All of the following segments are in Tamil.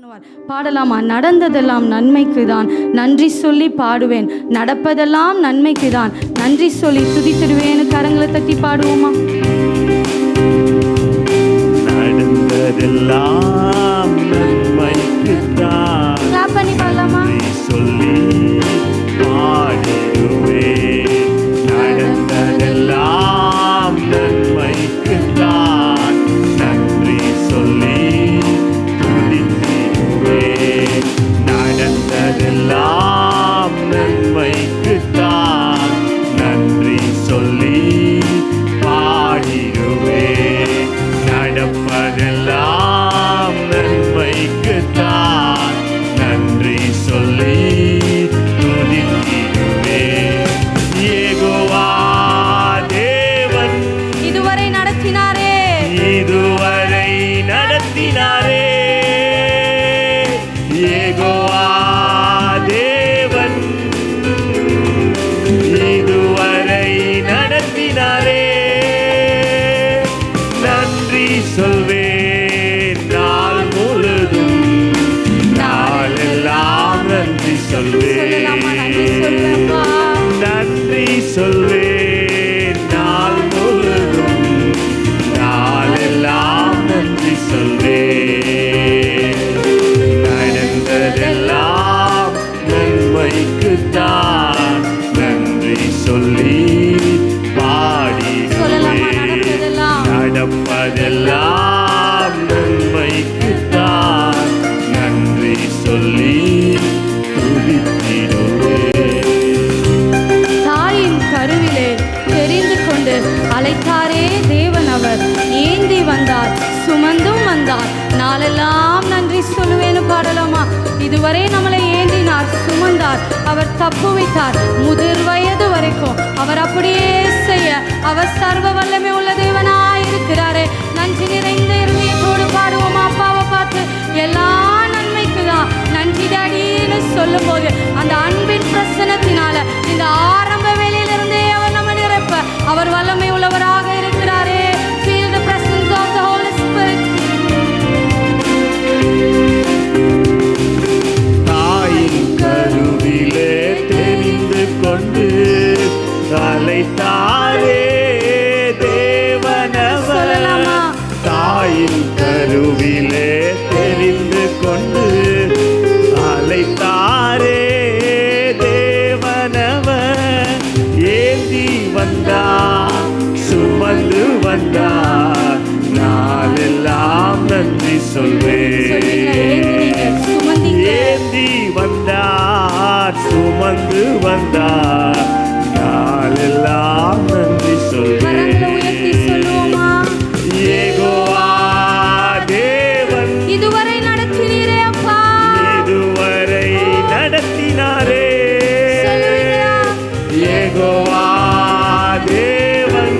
பண்ணுவார். பாடலாமா? நடந்ததெல்லாம் நன்மைக்கு தான், நன்றி சொல்லி பாடுவேன். நடப்பதெல்லாம் நன்மைக்கு தான், நன்றி சொல்லி துதித்திடுவேன். கரங்களை தட்டி பாடுவோமா? நடந்ததெல்லாம் நன்மைக்கு தான், கிளாப் பண்ணி பாடலாமா? சொல்லி பாடிடுவேன். நடந்ததெல்லாம் நன்மைக்கு தான், நன்றி சொல்லி துதித்திடுவேன். நடந்ததெல்லாம் நன்மைக்கு தான், நன்றி சொல்லி பாடிடுவேன். நடப்பதெல்லாம் நன்மைக்கு தான், நன்றி சொல்லி துதித்திடுவேன். யெகோவா தேவன் இதுவரை நடத்தினாரே, இதுவரை நடத்தினாரே. யெகோவா தேவன் இதுவரை நடத்தினாரே. நன்றி சொல்வேன் நாள் முழுதும், நாளெல்லாம் நன்றி சொல்லலாமா? நன்றி சொல்வேன். சொல்லுப்பா. நன்றி சொல்வேன் நாள் முழுதும், நாளெல்லாம் நன்றி சொல்வேன். நடந்ததெல்லாம் நன்மைக்கு தான், நன்றி சொல்லி சொல்லலாமா? பாடிடுவேன். நடப்பதெல்லாம் நடப்பதெல்லாம் நன்மைக்கு தான், நன்றி சொல்லி துதித்திடுவேன். தாயின் கருவிலே தெரிந்து கொண்டு அழைத்தாரே தேவன், அவர் ஏந்தி வந்தார், சுமந்தும் வந்தார், நாளெல்லாம் நன்றி சொல்லுவேன்னு பாடலாமா? இதுவரை நம்மளை ஏந்தினார், சுமந்தார், அவர் தப்பு வைத்தார். முதிர் வயது வரைக்கும் அவர் அப்படியே செய்ய அவர் சர்வ வல்லமை உள்ள தேவனாய் இருக்கிறாரே. நன்றி நிறைந்த இருதயத்தோடு பாடுவோமா? அப்பாவை பார்த்து எல்லா நன்மைக்கு தான் நன்றி டாடின்னு சொல்லும் போது அந்த அன்பின் பிரசனத்தினால இந்த ஆரம்ப வேலையிலிருந்தே அவர் நம்ம நிரப்ப அவர் வல்லமை உள்ளவராக இருக்கிறாரே. Feel the presence of the Holy Spirit. தாயின் கருவிலே தெரிந்து கொண்டு அழைத்தாரே தேவனவர். சொல்லலாமா? தாயின் கருவிலே தெரிந்து கொண்டு அழைத்தாரே தேவனவர். ஏந்தி வந்தார், சுமந்து வந்தார், நாளெல்லாம் நன்றி சொல்வேன். சுமந்தீங்க, ஏந்தி வந்தார், சுமந்து வந்தார், நாளெல்லாம் நன்றி கரங்களை உயர்த்தி சொல்வேன். சொல்லுவோமா? யெகோவா தேவன் இதுவரை நடத்தினீரே அப்பா. இதுவரை நடத்தினாரே. சொல்லுவீங்களா? யெகோவா தேவன்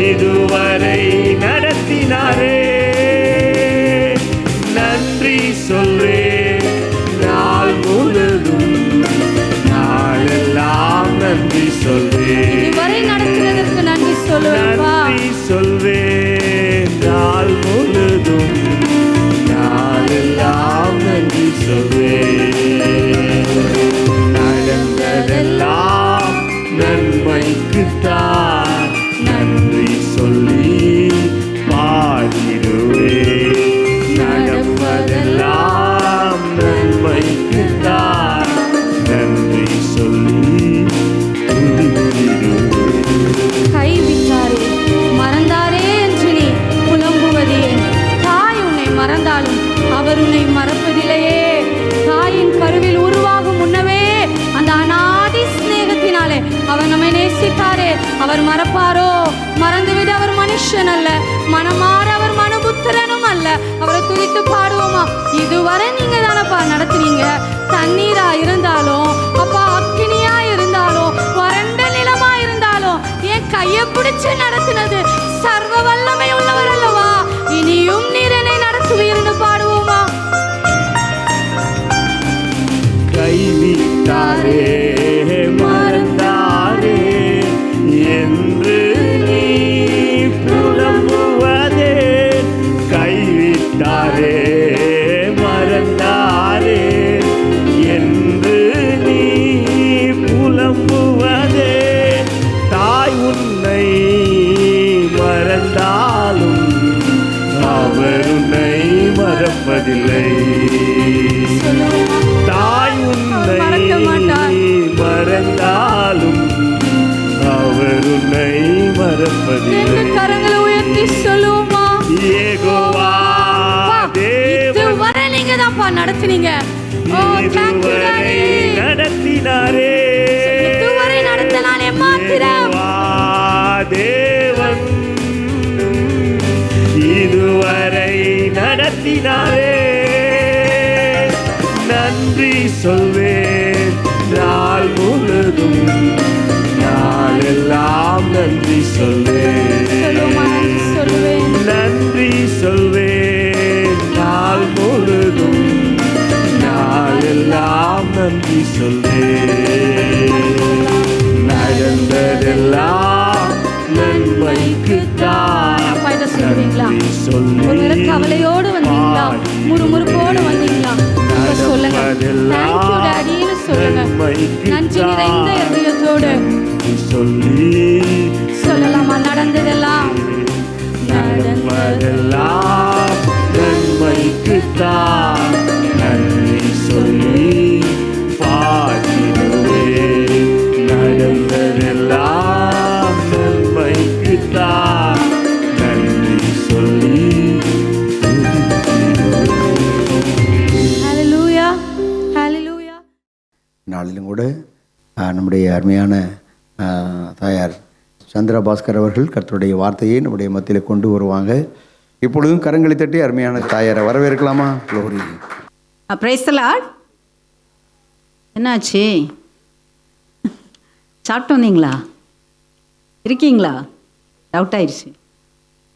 இதுவரை நடத்தினாரே. நன்றி சொல்வேன் நாள் முழுதும், நாளெல்லாம் நன்றி சொல்வேன். இதுவரை நடத்தினதற்கு நன்றி சொல்லுவேப்பா. நன்றி சொல்வேன் நாள் முழுதும், நாளெல்லாம் நன்றி சொல்வேன். நடந்ததெல்லாம் நன்மைக்கு தான், நன்றி சொல்லி பாடிடுவேன். நடப்பதெல்லாம் நன்மைக்கு தான், நன்றி சொல்லி துதித்திடுவேன். கைவிட்டாரே, மறந்தாரே என்று நீ புலம்புவது ஏன்? தாய் உன்னை மறந்தாலும் அவர் உன்னை மறப்பதில்லையே. தாயின் கருவில் உருவாகும் முன்னவே அந்த அநாதி சிநேகத்தினாலே அவர் நம்மை நேசித்தாரே. அவர் மறப்பாரோ? மறந்துவிட அவர் மனுஷன் அல்ல, மனமாற அவர் மனுபுத்திரனும் அல்ல. அவரை துதித்து பாடுவோமா? இதுவரை நீங்க தானப்பா நடத்துறீங்க. தண்ணீரா இருந்தாலும் அப்பா, அக்கினியா இருந்தாலும், வறண்ட நிலமா இருந்தாலும் என் கையை பிடிச்சு நடத்தினது சர்வ வல்லமை உள்ளவர் அல்லவா? இனியும் நீர் என்னை நடத்துவீர்னு பாடுவோமா? கைவிட்டாரே மறந்தாரே என்று நீ புலம்புவதே. கைவிட்டாரே மறப்பதில்லை. சொல்லுவோமா? தாய் உன்னை மறக்க மாட்டார். மறந்தாலும் அவர் உன்னை மறப்பதில்லை. ரெண்டு கரங்களை உயர்த்தி சொல்லுவோமா? யெகோவா தேவன் இதுவரை நீங்க தான்ப்பா நடத்துனீங்க. இதுவரை நடத்தினாரே. இதுவரை நடத்தினாலே மாத்திரம். யெகோவா தேவன் இதுவரை நடத்தினாரே. நன்றி சொல்வேன் நாள் முழுதும், நாளெல்லாம் நன்றி சொல்லுவோமா? சொல்வேன். சொல்லுவேன். நன்றி சொல்வேன் நாள் முழுதும், நாளெல்லாம் நன்றி சொல்வேன். நடந்ததெல்லாம் நன்மைக்குத்தான். அப்பா இதை சொல்லுவீங்களா? நன்றி சொல்லி ஒரு வேளை கவலையோடு வந்தீங்களா? முறுமுறுப்போடு வந்தீங்களா? இப்ப சொல்லுங்க. தேங்க்யூ டாடின்னு சொல்லுங்க. நன்றி நிறைந்த இதயத்தோடு சொல்லி சொல்லலாமா? நடந்ததெல்லாம் நடந்ததெல்லாம் நன்மைக்குத்தான். நன்றி சொல்லி பாடிடுவேன். நடந்ததெல்லாம் நன்மைக்குத்தான். நன்றி சொல்லி ஹல்லேலூயா, ஹல்லேலூயா. நாளிலும் கூட நம்முடைய அருமையான தாயார் சந்திரா பாஸ்கர் அவர்கள் கர்த்தருடைய வார்த்தையை நம்முடைய மத்தியில் கொண்டு வருவாங்க. இப்பொழுதும் கரங்களை தட்டி அருமையான தாயாரை வரவேற்கலாமா? க்ளோரி. Praise the Lord. என்னாச்சு? சாப்பிட்டு வந்தீங்களா? இருக்கீங்களா? டவுட் ஆயிடுச்சு.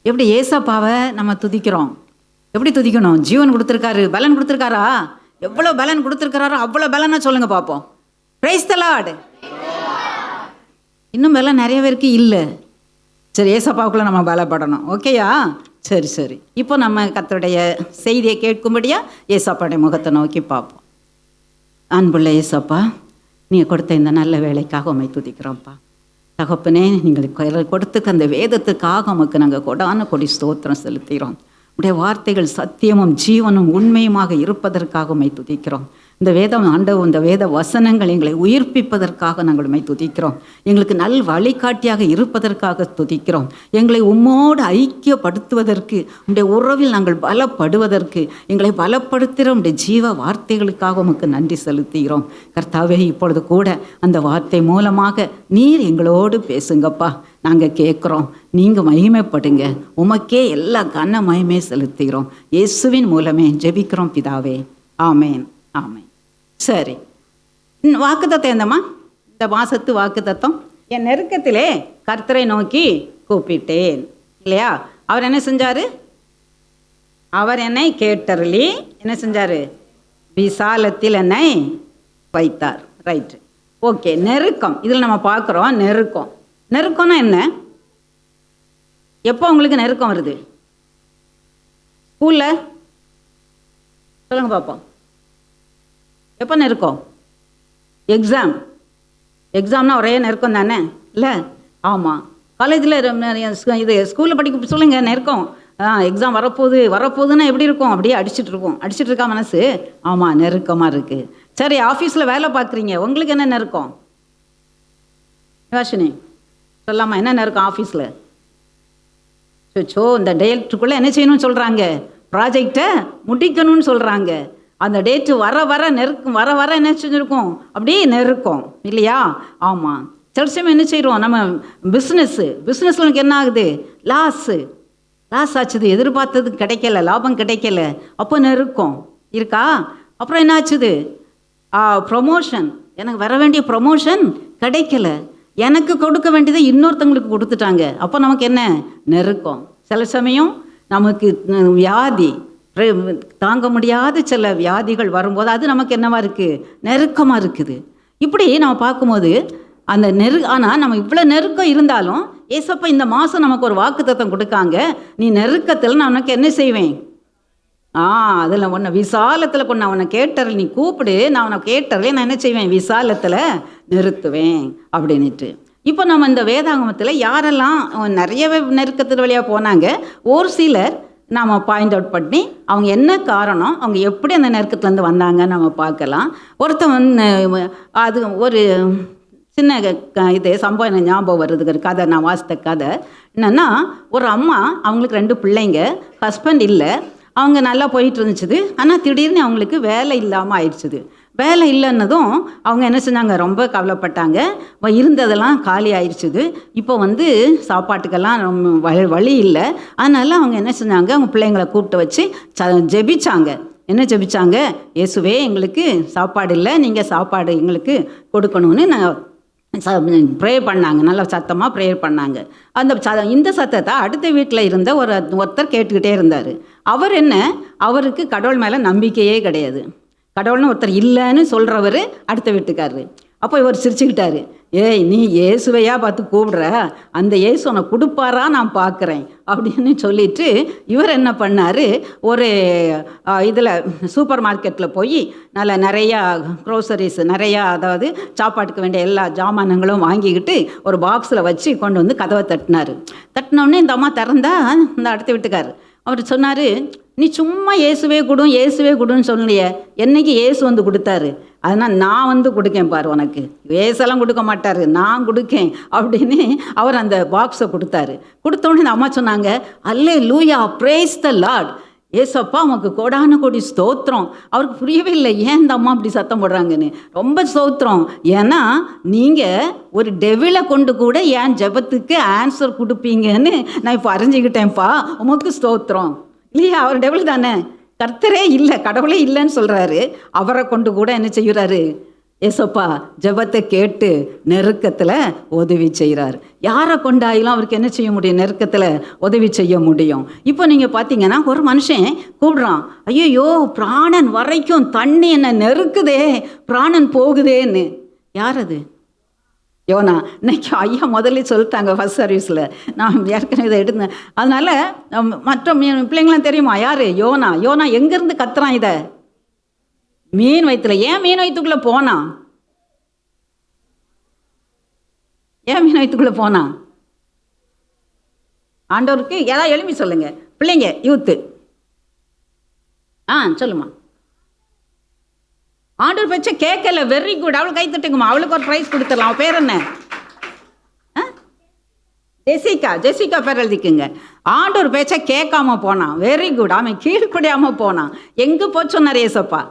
எப்படி ஏசப்பாவை நம்ம துதிக்கிறோம்? எப்படி துதிக்கணும்? ஜீவன் கொடுத்துருக்காரு, பலன் கொடுத்துருக்காரா? எவ்வளோ பலன் கொடுத்துருக்காரோ அவ்வளோ பலனை சொல்லுங்க பார்ப்போம். Praise the Lord. இன்னும் பலன் நிறைய பேருக்கு இல்லை. சரி, ஏசப்பாவுக்குள்ளே நம்ம பலப்படணும். ஓகேயா? சரி சரி. இப்போ நம்ம கர்த்தருடைய செய்தியை கேட்கும்படியா ஏசப்பாவுடைய முகத்தை நோக்கி பார்ப்போம். அன்புள்ள ஏசப்பா, நீங்கள் கொடுத்த இந்த நல்ல வேலைக்காக உம்மை துதிக்கிறோம்ப்பா. தகப்பனே, நீங்கள் கொடுத்துக்க அந்த வேதத்துக்காக உமக்கு நாங்கள் கொடான கொடி ஸ்தோத்திரம் செலுத்துகிறோம். உடைய வார்த்தைகள் சத்தியமும் ஜீவனும் உண்மையுமாக இருப்பதற்காக உம்மை துதிக்கிறோம். இந்த வேதம் ஆண்டவர், இந்த வேத வசனங்கள் எங்களை உயிர்ப்பிப்பதற்காக நாங்கள் உம்மை துதிக்கிறோம். எங்களுக்கு நல் வழிகாட்டியாக இருப்பதற்காக துதிக்கிறோம். எங்களை உம்மோடு ஐக்கியப்படுத்துவதற்கு, உடைய உறவில் நாங்கள் பலப்படுவதற்கு, எங்களை பலப்படுத்துகிற உடைய ஜீவ வார்த்தைகளுக்காக உமக்கு நன்றி செலுத்துகிறோம். கர்த்தாவே, இப்பொழுது கூட அந்த வார்த்தை மூலமாக நீர் எங்களோடு பேசுங்கப்பா. நாங்கள் கேட்குறோம். நீங்கள் மகிமைப்படுங்க. உமக்கே எல்லா கன மகிமை செலுத்துகிறோம். இயேசுவின் மூலமே ஜெபிக்கிறோம் பிதாவே. ஆமேன், ஆமேன். சரி, வாக்குத்தத்தம் என்னம்மா? இந்த மாசத்து வாக்குத்தத்தம், என் நெருக்கத்திலே கர்த்தரை நோக்கி கூப்பிட்டேன் இல்லையா? அவர் என்ன செஞ்சார்? அவர் என்னை கேட்டருளி என்ன செஞ்சார்? விசாலத்தில் என்னை வைத்தார். Right, okay. நெருக்கம், இதில் நம்ம பார்க்குறோம். நெருக்கம், நெருக்கம்னா என்ன? எப்போ உங்களுக்கு நெருக்கம் வருது? ஸ்கூலில் சொல்லுங்க பார்ப்போம். எப்போ நெருக்கம்? எக்ஸாம்னா ஒரே நெருக்கம் தானே இல்லை? ஆமாம். காலேஜில் இது ஸ்கூலில் படிக்க சொல்லுங்கள் நெருக்கம். எக்ஸாம் வரப்போகுதுன்னா எப்படி இருக்கும்? அப்படியே அடிச்சுட்டு இருக்கா மனசு. ஆமாம், நெருக்கமாக இருக்குது. சரி, ஆஃபீஸில் வேலை பார்க்குறீங்க, உங்களுக்கு என்ன நெருக்கம்? யோசினி சொல்லாமா, என்ன நெருக்கம் ஆஃபீஸில்? சோ, இந்த டேட்டுக்குள்ளே என்ன செய்யணும்னு சொல்கிறாங்க? ப்ராஜெக்டை முடிக்கணும்னு சொல்கிறாங்க. அந்த டேட்டு வர நெருக்கம், வர என்ன செஞ்சுருக்கோம்? அப்படியே நெருக்கம் இல்லையா? ஆமாம். சில சமயம் என்ன செய்கிறோம்? நம்ம பிஸ்னஸில் எனக்கு என்ன ஆகுது? லாஸ் ஆச்சுது. எதிர்பார்த்தது கிடைக்கல, லாபம் கிடைக்கல. அப்போ நெருக்கம் இருக்கா? அப்புறம் என்ன ஆச்சுது? ப்ரொமோஷன், எனக்கு வர வேண்டிய ப்ரொமோஷன் கிடைக்கல. எனக்கு கொடுக்க வேண்டியதை இன்னொருத்தங்களுக்கு கொடுத்துட்டாங்க. அப்போ நமக்கு என்ன? நெருக்கம். சில சமயம் நமக்கு வியாதி, தாங்க முடியாத சில வியாதிகள் வரும்போது அது நமக்கு என்னவா இருக்குது? நெருக்கமாக இருக்குது. இப்படி நம்ம பார்க்கும்போது அந்த ஆனால் நம்ம இவ்வளோ நெருக்கம் இருந்தாலும் ஏசப்பா இந்த மாதம் நமக்கு ஒரு வாக்குத்தத்தம் கொடுக்காங்க. நீ நெருக்கத்தில் நான் உனக்கு என்ன செய்வேன்? அதில் உன்னை விசாலத்தில் கொண்டு அவனை கேட்டரில் நீ கூப்பிடு, நான் அவனை கேட்டரில் நான் என்ன செய்வேன்? விசாலத்தில் நிறுத்துவேன் அப்படின்ட்டு. இப்போ நம்ம இந்த வேதாகமத்தில் யாரெல்லாம் நிறையவே நெருக்கத்தில் வழியாக போனாங்க, ஒரு சிலர் நாம் பாயிண்ட் அவுட் பண்ணி அவங்க என்ன காரணம், அவங்க எப்படி அந்த நெருக்கத்துலேருந்து வந்தாங்கன்னு நம்ம பார்க்கலாம். ஒருத்தன் அது ஒரு சின்ன இது சம்பவம் எனக்கு ஞாபகம் வருதுங்கிற கதை, நான் வாசித்த கதை என்னென்னா, ஒரு அம்மா அவங்களுக்கு 2 பிள்ளைங்க, ஹஸ்பண்ட் இல்லை, அவங்க நல்லா போயிட்டு இருந்துச்சுது. ஆனால் திடீர்னு அவங்களுக்கு வேலை இல்லாமல் ஆயிடுச்சுது. வேலை இல்லைன்னதும் அவங்க என்ன செஞ்சாங்க, ரொம்ப கவலைப்பட்டாங்க. இருந்ததெல்லாம் காலி ஆயிடுச்சுது. இப்போ சாப்பாட்டுக்கெல்லாம் வழி இல்லை. அதனால அவங்க என்ன செஞ்சாங்க, அவங்க பிள்ளைங்களை கூப்பிட்டு வச்சு ஜெபிச்சாங்க. என்ன ஜெபிச்சாங்க, இயேசுவே எங்களுக்கு சாப்பாடு இல்லை, நீங்கள் சாப்பாடு எங்களுக்கு கொடுக்கணும்னு ப்ரேயர் பண்ணாங்க. நல்லா சத்தமாக ப்ரேயர் பண்ணாங்க. இந்த சத்தத்தை அடுத்த வீட்டில் இருந்த ஒருத்தர் கேட்டுக்கிட்டே இருந்தார். அவருக்கு கடவுள் மேலே நம்பிக்கையே கிடையாது. கடவுள்னு ஒருத்தர் இல்லைன்னு சொல்கிறவர் அடுத்த வீட்டுக்காரரு. அப்போ இவர் சிரிச்சுக்கிட்டாரு, ஏய் நீ இயேசுவையா பார்த்து கூப்பிடுற, அந்த இயேசு உனக்கு கொடுப்பாரா நான் பார்க்குறேன் அப்படின்னு சொல்லிட்டு இவர் என்ன பண்ணார், ஒரு இதில் சூப்பர் மார்க்கெட்டில் போய் நிறையா க்ரோசரிஸ் நிறையா, அதாவது சாப்பாட்டுக்கு வேண்டிய எல்லா ஜாமானங்களும் வாங்கிக்கிட்டு ஒரு பாக்ஸில் வச்சு கொண்டு கதவை தட்டினோடனே இந்த அம்மா திறந்தா இந்த அடுத்த வீட்டுக்கார் அவர் சொன்னார், நீ சும்மா இயேசுவே கொடுன்னு சொல்லலையே, என்னைக்கு இயேசு கொடுத்தாரு, அதனால் நான் கொடுக்கேன் பாரு, உனக்கு இயேசெல்லாம் கொடுக்க மாட்டார், நான் கொடுக்கேன் அப்படின்னு அவர் அந்த பாக்ஸை கொடுத்தாரு. கொடுத்தோடனே இந்த அம்மா சொன்னாங்க, அல்லேலூயா, பிரேஸ் த லார்ட், ஏசப்பா உனக்கு கோடான கோடி ஸ்தோத்திரம். அவருக்கு புரியவே இல்லை ஏன் இந்த அம்மா அப்படி சத்தம் போடுறாங்கன்னு. ரொம்ப ஸ்தோத்திரம், ஏன்னா நீங்கள் ஒரு டெவிலை கொண்டு கூட என் ஜெபத்துக்கு ஆன்சர் கொடுப்பீங்கன்னு நான் இப்போ அறிஞ்சிக்கிட்டேன்ப்பா, உமக்கு ஸ்தோத்திரம். இல்லையா, அவர் டெவில் தானே, கர்த்தரே இல்லை, கடவுளே இல்லைன்னு சொல்கிறாரு. அவரை கொண்டு கூட என்ன செய்கிறாரு, ஏசப்பா ஜெபத்தை கேட்டு நெருக்கத்தில் உதவி செய்கிறார். யாரை கொண்டாயிலும் அவருக்கு என்ன செய்ய முடியும், நெருக்கத்தில் உதவி செய்ய முடியும். இப்போ நீங்கள் பார்த்தீங்கன்னா ஒரு மனுஷன் கூப்பிடுறான், ஐயோ பிராணன் வரைக்கும் தண்ணி என்ன நெருக்குதே, பிராணன் போகுதேன்னு. யார் அது? யோனா. இன்னைக்கு ஐயா முதல்ல சொல்லிட்டாங்க ஃபஸ்ட் சர்வீஸில், நான் ஏற்கனவே இதை எடுத்தேன். அதனால் மற்ற பிள்ளைங்களாம் தெரியுமா யார்? யோனா. யோனா எங்கேருந்து கத்துறான் இதை? மீன் வயிற்றுல. ஏன் மீன் வயிற்றுக்குள்ளே போனான்? ஏன் மீன் வயிற்றுக்குள்ளே போனான்? ஆண்டவருக்கு ஏதாவது எழுப்பி சொல்லுங்க பிள்ளைங்க, யூத்து. சொல்லுமா. ஆண்டவர் பேச்ச கேட்கல, வெரி குட், அவளுக்கு கை தட்டுங்கம்மா, அவளுக்கு ஒரு ப்ரைஸ் கொடுத்துடலாம். அவள் பேர் என்ன? ஜெசிகா பேர் எழுதிக்குங்க. ஆண்டவர் பேச்ச கேட்காம போனான், வெரி குட். அவன் கீழ்ப்படியாம போனான். எங்கே போச்சு சொன்னார் ஏசப்பா?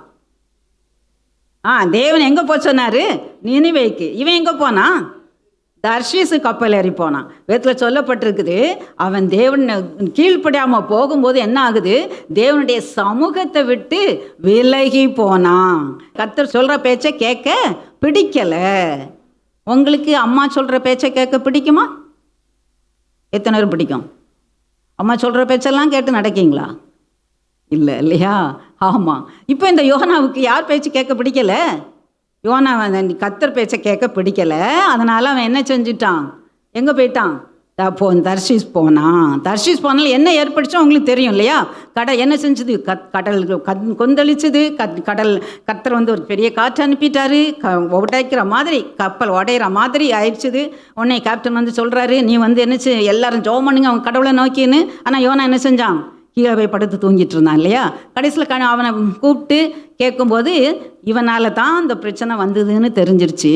தேவன் எங்கே போச்சு சொன்னார்? நினிவேக்கு. இவன் எங்கே போனான்? தர்ஷீசு கப்பல் ஏறி போனான். வேதத்தில் சொல்லப்பட்டிருக்குது, அவன் தேவன் கீழ்ப்படியாமல் போகும்போது என்ன ஆகுது, தேவனுடைய சமூகத்தை விட்டு விலகி போனான். கர்த்தர் சொல்கிற பேச்சை கேட்க பிடிக்கலை. உங்களுக்கு அம்மா சொல்கிற பேச்சை கேட்க பிடிக்குமா? எத்தனை பேர் பிடிக்கும்? அம்மா சொல்கிற பேச்செல்லாம் கேட்டு நடக்கீங்களா? இல்லை, இல்லையா? ஆமாம். இப்போ இந்த யோனாவுக்கு யார் பேச்சு கேட்க பிடிக்கலை? யோனா கர்த்தர் பேச்சை கேட்க பிடிக்கலை. அதனால் அவன் என்ன செஞ்சிட்டான், எங்கே போயிட்டான்? தர்ஷீஸ் போனான். தர்ஷீஸ் போனாலும் என்ன ஏற்படுச்சோ உங்களுக்கு தெரியும் இல்லையா? கடல் என்ன செஞ்சுது? கடல் கொந்தளிச்சுது. கடல் கர்த்தர் ஒரு பெரிய காற்று அனுப்பிட்டாரு, உடைக்கிற மாதிரி, கப்பல் உடையிற மாதிரி ஆயிடுச்சுது. உடனே கேப்டன் சொல்கிறாரு, நீ என்ன எல்லாரும் ஜெபம் பண்ணுங்க அவன் கடவுளை நோக்கின்னு. ஆனால் யோனா என்ன செஞ்சான்? கீழே போய் படுத்து தூங்கிட்டு இருந்தான் இல்லையா? கடைசியில் அவனை கூப்பிட்டு கேட்கும்போது இவனால் தான் அந்த பிரச்சனை வந்ததுன்னு தெரிஞ்சிருச்சு.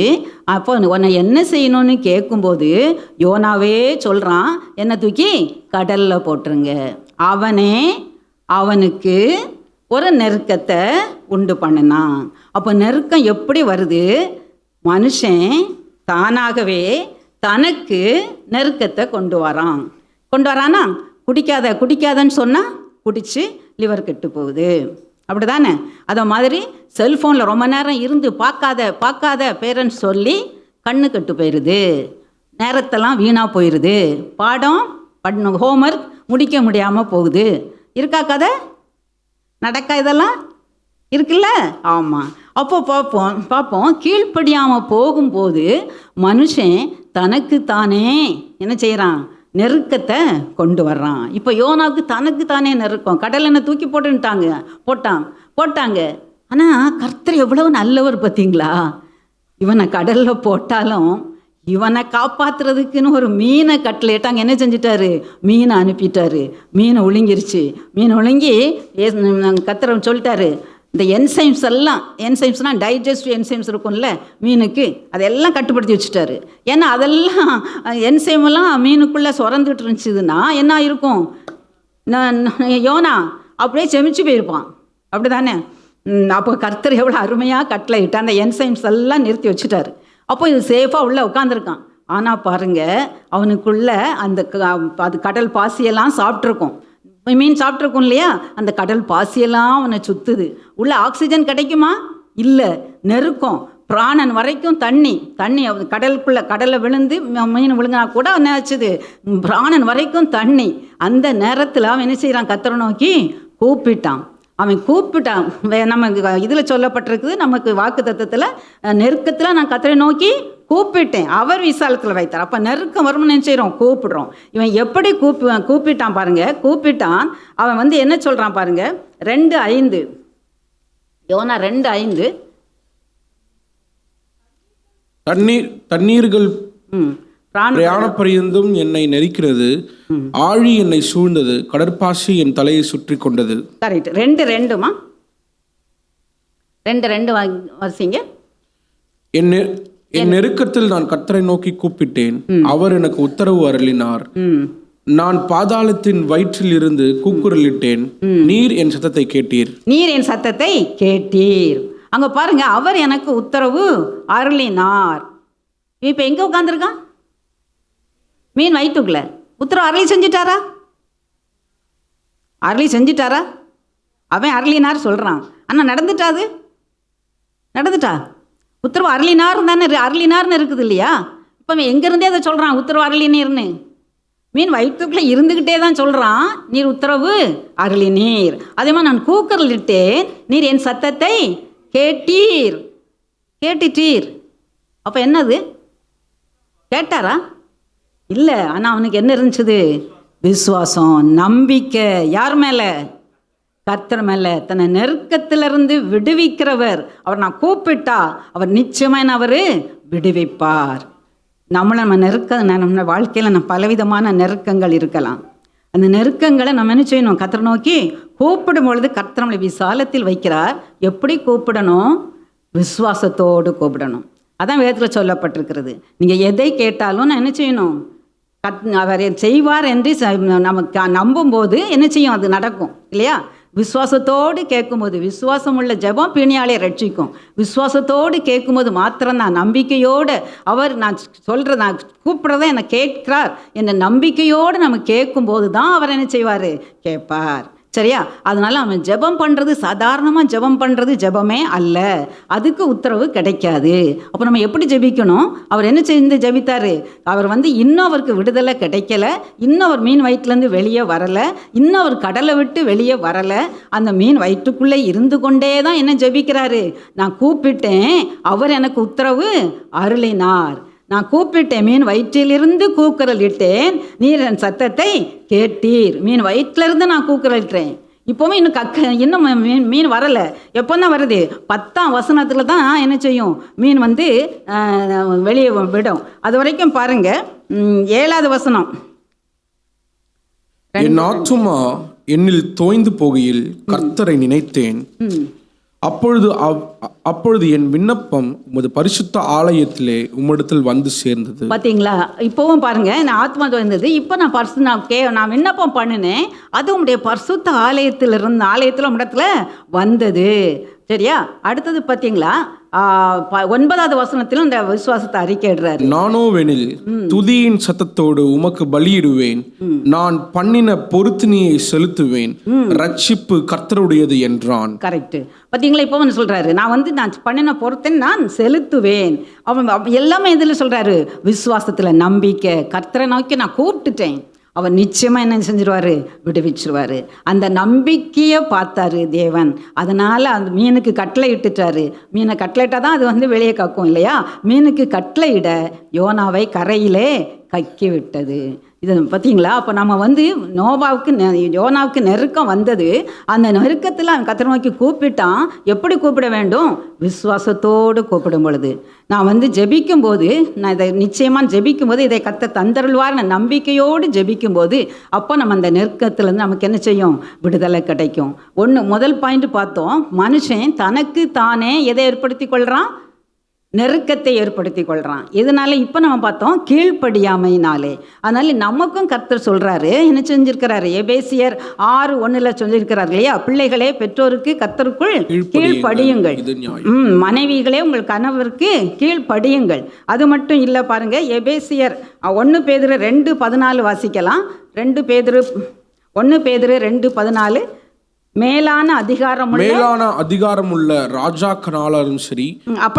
அப்போ உன்னை என்ன செய்யணும்னு கேட்கும்போது யோனாவே சொல்கிறான், என்னை தூக்கி கடலில் போட்டுருங்க. அவனுக்கு ஒரு நெருக்கத்தை உண்டு பண்ணினான். அப்போ நெருக்கம் எப்படி வருது? மனுஷன் தானாகவே தனக்கு நெருக்கத்தை கொண்டு வரானா? குடிக்காதன்னு சொன்னால் குடித்து லிவர் கெட்டு போகுது, அப்படி தானே? அதை மாதிரி செல்ஃபோனில் ரொம்ப நேரம் இருந்து பார்க்காத பேரண்ட்ஸ் சொல்லி கண்ணு கெட்டு போயிடுது, நேரத்தெல்லாம் வீணாக போயிடுது, பாடம் ஹோம்ஒர்க் முடிக்க முடியாமல் போகுது. இருக்கா கதை? நடக்கா இதெல்லாம் இருக்குல்ல? ஆமாம். அப்போ பார்ப்போம் கீழ்ப்படியாமல் போகும்போது மனுஷன் தனக்கு தானே என்ன செய்கிறான்? நெருக்கத்தை கொண்டு வர்றான். இப்போ யோனாவுக்கு தனக்கு தானே நெருக்கம். கடல் என்ன தூக்கி போட்டாங்க. ஆனால் கர்த்தர் எவ்வளவு நல்லவர் பார்த்தீங்களா? இவனை கடலில் போட்டாலும் இவனை காப்பாற்றுறதுக்குன்னு ஒரு மீனை கட்டளையிட்டாங்க. என்ன செஞ்சிட்டாரு? மீனை அனுப்பிட்டாரு. மீனை ஒழுங்கிருச்சு. மீன் ஒழுங்கி கர்த்தர் சொல்லிட்டாரு, இந்த என்சைம்ஸ் எல்லாம், என்சைம்ஸ்னால் டைஜஸ்டிவ் என்சைம்ஸ் இருக்கும்ல மீனுக்கு, அதெல்லாம் கட்டுப்படுத்தி வச்சுட்டாரு. ஏன்னா அதெல்லாம் என்சைமெல்லாம் மீனுக்குள்ளே சுரந்துட்டு இருந்துச்சுதுன்னா என்ன இருக்கும்? யோனா அப்படியே செமிச்சு போயிருப்பான். அப்படி தானே? அப்போ கர்த்தர் எவ்வளோ அருமையாக கட்டளையிட்டு அந்த என்சைம்ஸ் எல்லாம் நிறுத்தி வச்சுட்டாரு. அப்போ இது சேஃபாக உள்ளே உட்காந்துருக்கான். ஆனால் பாருங்கள், அவனுக்குள்ள அந்த அது கடல் பாசியெல்லாம் சாப்பிட்ருக்கும். மீன் சாப்பிட்ருக்கும் இல்லையா? அந்த கடல் பாசியெல்லாம் அவனை சுற்றுது. உள்ள ஆக்சிஜன் கிடைக்குமா? இல்லை, நெருக்கம். பிராணன் வரைக்கும் தண்ணி கடலுக்குள்ளே, கடலில் விழுந்து மீன் விழுங்கினா கூட என்ன ஆச்சுது? பிராணன் வரைக்கும் தண்ணி. அந்த நேரத்தில் அவன் என்ன செய்கிறான்? கர்த்தரை நோக்கி கூப்பிட்டான். அவன் கூப்பிட்டான். நம்ம இதில் சொல்லப்பட்டிருக்குது, நமக்கு வாக்கு தத்தத்தில், நெருக்கத்தில் நான் கர்த்தரை நோக்கி கூப்பிட்டேன், அவர் விசாலத்தில் வைத்தார். அப்போ நெருக்கம் வரும்னு நினச்சிடும், கூப்பிடுறோம். இவன் எப்படி கூப்பிட்டான் பாருங்க. கூப்பிட்டான். அவன் என்ன சொல்கிறான் பாருங்க. 2:5 யோனா 2:5 தண்ணீர்கள் பிரயாண பரியந்தும் என்னை நெருக்கிறது, ஆழி என்னை சூழ்ந்தது, கடற்பாசி என் தலையை சுற்றி கொண்டது. கரெக்ட். 2:2மா 2:2 வாசிங்க. என் நெருக்கத்தில் நான் கர்த்தரை நோக்கி கூப்பிட்டேன், அவர் எனக்கு உத்தரவு அருளினார். நான் பாதாளத்தின் வயிற்றில் இருந்து கூக்குரலிட்டேன், நீர் என் சத்தத்தை கேட்டீர். நீர் என் சத்தத்தை கேட்டீர். அங்க பாருங்க, அவர் எனக்கு உத்தரவு அருளினார். இப்ப எங்க உட்கார்ந்துருக்கான்? மீன் வயிற்றுக்குள்ள. உத்தரவு அருளி செஞ்சிட்டாரா? அருளி செஞ்சிட்டாரா? அவன் அருளினார் சொல்றான். ஆனா நடந்துட்டாது? நடந்துட்டா? உத்தரவு அருளினார் தானே, அருளினார்னு இருக்குது இல்லையா? இப்போ அவன் எங்கேருந்தே அதை சொல்கிறான், உத்தரவு அருளினீர்னு. மீன் வயிற்றுக்குள்ளே இருந்துக்கிட்டே தான் சொல்கிறான், நீர் உத்தரவு அருளினீர். அதே மாதிரி நான் கூக்குரலிட்டேன், நீர் என் சத்தத்தை கேட்டீர். அப்போ என்னது? கேட்டாரா? இல்லை. ஆனால் அவனுக்கு என்ன இருந்துச்சுது? விசுவாசம், நம்பிக்கை. யார் மேலே? கர்த்தர் மேலே. தன்னை நெருக்கத்திலிருந்து விடுவிக்கிறவர். அவர் நான் கூப்பிட்டா அவர் நிச்சயமாக அவர் விடுவிப்பார். நம்ம வாழ்க்கையில் நம்ம பலவிதமான நெருக்கங்கள் இருக்கலாம். அந்த நெருக்கங்களை நம்ம என்ன செய்யணும்? கர்த்தரை நோக்கி கூப்பிடும் பொழுது கர்த்தர் நம்மளை விசாலத்தில் வைக்கிறார். எப்படி கூப்பிடணும்? விசுவாசத்தோடு கூப்பிடணும். அதான் வேதத்தில் சொல்லப்பட்டிருக்கிறது. நீங்கள் எதை கேட்டாலும் நான் என்ன செய்யணும்? அவர் செய்வார் என்று நமக்கு நம்பும்போது என்ன செய்யும்? அது நடக்கும் இல்லையா? விசுவாசத்தோடு கேட்கும்போது, விசுவாசம் உள்ள ஜெபம் பிணியாளை ரட்சிக்கும். விசுவாசத்தோடு கேட்கும்போது மாத்திரம்தான், நம்பிக்கையோடு அவர் நான் சொல்கிறத, நான் கூப்பிட்றத என்னை கேட்கிறார் என்ற நம்பிக்கையோடு நம்ம கேட்கும்போது தான் அவர் என்ன செய்வார்? கேட்பார். சரியா? அதனால் அவன் ஜெபம் பண்ணுறது, சாதாரணமாக ஜெபம் பண்ணுறது ஜெபமே அல்ல. அதுக்கு உத்தரவு கிடைக்காது. அப்போ நம்ம எப்படி ஜெபிக்கணும்? அவர் என்ன செய்து ஜெபித்தார்? அவர் இன்னும் அவருக்கு விடுதலை கிடைக்கல, இன்னும் அவர் மீன் வயிற்றுலேருந்து வெளியே வரலை, இன்னும் அவர் கடலை விட்டு வெளியே வரலை. அந்த மீன் வயிற்றுக்குள்ளே இருந்து கொண்டே தான் என்ன ஜெபிக்கிறாரு? நான் கூப்பிட்டேன், அவர் எனக்கு உத்தரவு அருளினார். நான் கூப்பிட்டேன், மீன் வயிற்றிலிருந்து கூக்குரலிட்டேன், நீர் என் சத்தத்தை கேட்டீர். மீன் வயிற்றிலிருந்து நான் கூக்குரலிட்டேன். இப்போவும் இன்னும் மீன் வரலை. எப்போ தான் வருது? 10ஆம் வசனத்தில் தான் என்ன செய்யும்? மீன் வெளியே விடும். அது வரைக்கும் பாருங்க. 7வது வசனம். என் ஆத்துமா என்னில் தோய்ந்து போகையில் கர்த்தரை நினைத்தேன். அப்பொழுது என் விண்ணப்பம் உமது பரிசுத்த ஆலயத்திலே உம்மிடத்தில் வந்து சேர்ந்தது. பார்த்தீங்களா? இப்போவும் பாருங்க, நான் ஆத்மா வந்தது. இப்போ நான் விண்ணப்பம் பண்ணினேன், அது உங்களுடைய பரிசுத்த ஆலயத்தில் உம்மிடத்துல வந்தது. சரியா? அடுத்தது பார்த்தீங்களா? 9வது வசனத்திலும் இந்த விசுவாசத்தை அறிக்கையிடுறாரு. நானோவெனில் துதியின் சத்தத்தோடு உமக்கு பலியிடுவேன், நான் பண்ணின பொருத்தனையை செலுத்துவேன், ரட்சிப்பு கர்த்தருடையது என்றான். கரெக்ட். பார்த்தீங்களா? இப்போ சொல்றாரு, நான் பண்ணின பொருத்தனை நான் செலுத்துவேன். அவன் எல்லாமே இதில் சொல்றாரு, விசுவாசத்தில் நம்பிக்கை. கர்த்தரை நோக்கி நான் கூப்பிட்டுட்டேன், அவர் நிச்சயமாக என்ன செஞ்சிருவார்? விடுவிச்சிருவார். அந்த நம்பிக்கையை பார்த்தாரு தேவன். அதனால் அந்த மீனுக்கு கட்டளை இட்டுட்டாரு. மீனை கட்டளையிட்டால் தான் அது வெளியே கக்கும் இல்லையா? மீனுக்கு கட்டளை இட யோனாவை கரையிலே கக்கி விட்டது. இது பார்த்தீங்களா? அப்போ நம்ம வந்து யோனாவுக்கு நெருக்கம் வந்தது. அந்த நெருக்கத்தில் அவன் கர்த்தரை நோக்கி கூப்பிட்டான். எப்படி கூப்பிட வேண்டும்? விசுவாசத்தோடு கூப்பிடும் பொழுது. நான் வந்து ஜெபிக்கும்போது, நான் இதை நிச்சயமாக ஜெபிக்கும்போது இதை கர்த்தர் தந்தருள்வார் நம்பிக்கையோடு ஜெபிக்கும்போது, அப்போ நம்ம அந்த நெருக்கத்துலேருந்து நமக்கு என்ன செய்யும்? விடுதலை கிடைக்கும். முதல் பாயிண்ட் பார்த்தோம், மனுஷன் தனக்கு தானே எதை ஏற்படுத்தி கொள்கிறான்? நெருக்கத்தை ஏற்படுத்தி கொள்கிறான். இதனால இப்போ நம்ம பார்த்தோம் கீழ்ப்படியாமையினாலே. அதனால நமக்கும் கர்த்தர் சொல்கிறாரு, என்ன செஞ்சிருக்கிறாரு? எபேசியர் 6:1 சொல்லியிருக்கிறார் இல்லையா? பிள்ளைகளே பெற்றோருக்கு கர்த்தருக்குள் கீழ்ப்படியுங்கள். மனைவிகளே உங்கள் கணவருக்கு கீழ்ப்படியுங்கள். அது மட்டும் இல்லை பாருங்க, எபேசியர் 1 பேதுரு 2:14 வாசிக்கலாம். 1 பேதுரு 2:14 மேலான அதிகாரமுள்ள ராஜாக்களாலும் சரி,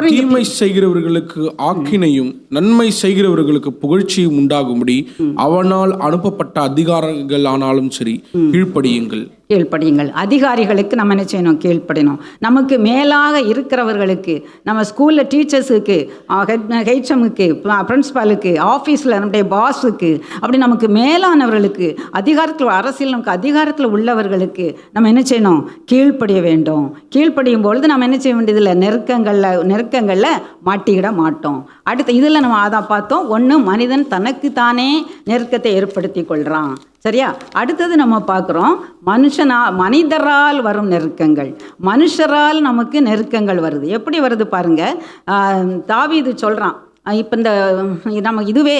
தீமை செய்கிறவர்களுக்கு ஆக்கினையும் நன்மை செய்கிறவர்களுக்கு புகழ்ச்சியும் உண்டாகும்படி அவனால் அனுப்பப்பட்ட அதிகாரங்கள் ஆனாலும் சரி கீழ்ப்படியுங்கள். அதிகாரிகளுக்கு நம்ம என்ன செய்யணும்? கீழ்ப்படியணும். நமக்கு மேலாக இருக்கிறவர்களுக்கு, நம்ம ஸ்கூலில் டீச்சர்ஸுக்கு, ஹெச்எம்முக்கு, பிரின்சிபாலுக்கு, ஆஃபீஸில் நம்முடைய பாஸுக்கு, அப்படி நமக்கு மேலானவர்களுக்கு, அரசியல் நமக்கு அதிகாரத்தில் உள்ளவர்களுக்கு நம்ம என்ன செய்யணும்? கீழ்ப்படிய வேண்டும். கீழ்ப்படியும் பொழுது நம்ம என்ன செய்ய வேண்டியதில்லை? நெருக்கங்களில் மாட்டிக்கிட மாட்டோம். அடுத்து இதில் நம்ம அதான் பார்த்தோம். 1, மனிதன் தனக்கு தானே நெருக்கத்தை ஏற்படுத்தி கொள்கிறான். சரியா? அடுத்தது நம்ம பார்க்குறோம், மனிதரால் வரும் நெருக்கங்கள். மனுஷரால் நமக்கு நெருக்கங்கள் வருது. எப்படி வருது பாருங்க. தாவீது சொல்கிறான். இப்போ நம்ம இதுவே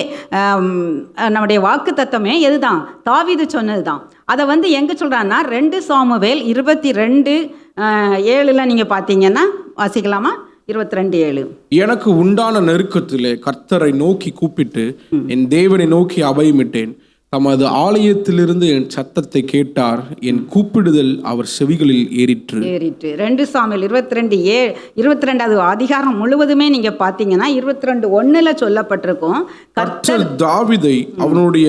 நம்முடைய வாக்கு தத்தமே எதுதான்? தாவீது சொன்னது தான். அதை வந்து எங்கே சொல்கிறான்னா 2 சாமுவேல் 22:7 நீங்கள் பார்த்தீங்கன்னா வாசிக்கலாமா? 22:7. எனக்கு உண்டான நெருக்கத்திலே கர்த்தரை நோக்கி கூப்பிட்டு என் தேவனை நோக்கி அபயமிட்டேன். தமது ஆலயத்திலிருந்து என் சத்தத்தை கேட்டார். என் கூப்பிடுதல் அவர் செவிகளில் ஏறிற்று. 2 சாமுவேல் 22:7 அதிகாரம் முழுவதுமே நீங்க பாத்தீங்கன்னா 22:1 சொல்லப்பட்டிருக்கும். கர்த்தர் தாவீதை அவனுடைய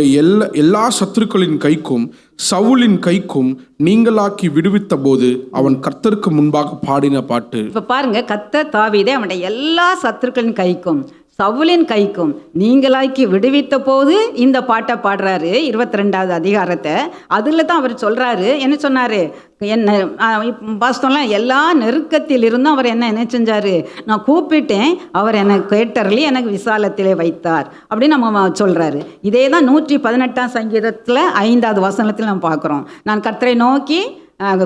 எல்லா சத்துருக்களின் கைக்கும் சவுலின் கைக்கும் நீங்களாக்கி விடுவித்த போது அவன் கர்த்தருக்கு முன்பாக பாடின பாட்டு. இப்ப பாருங்க, கர்த்தர் தாவீதை அவனுடைய எல்லா சத்துருக்களின் கைக்கும் சவுலின் கைக்கும் நீங்களாக்கி விடுவித்த போது இந்த பாட்டை பாடுறாரு. 22வது அதிகாரத்தை அதில் தான் அவர் சொல்கிறாரு. என்ன சொன்னார்? என்ன வாஸ்தவம்லாம் எல்லா நெருக்கத்தில் இருந்தும் அவர் என்ன செஞ்சார்? நான் கூப்பிட்டேன், அவர் எனக்கு கேட்டர்லி எனக்கு விசாலத்திலே வைத்தார் அப்படின்னு நம்ம சொல்கிறாரு. இதே தான் 118ஆம் சங்கீதத்தில் 5வது வசனத்தில் நம்ம பார்க்குறோம். நான் கர்த்தரை நோக்கி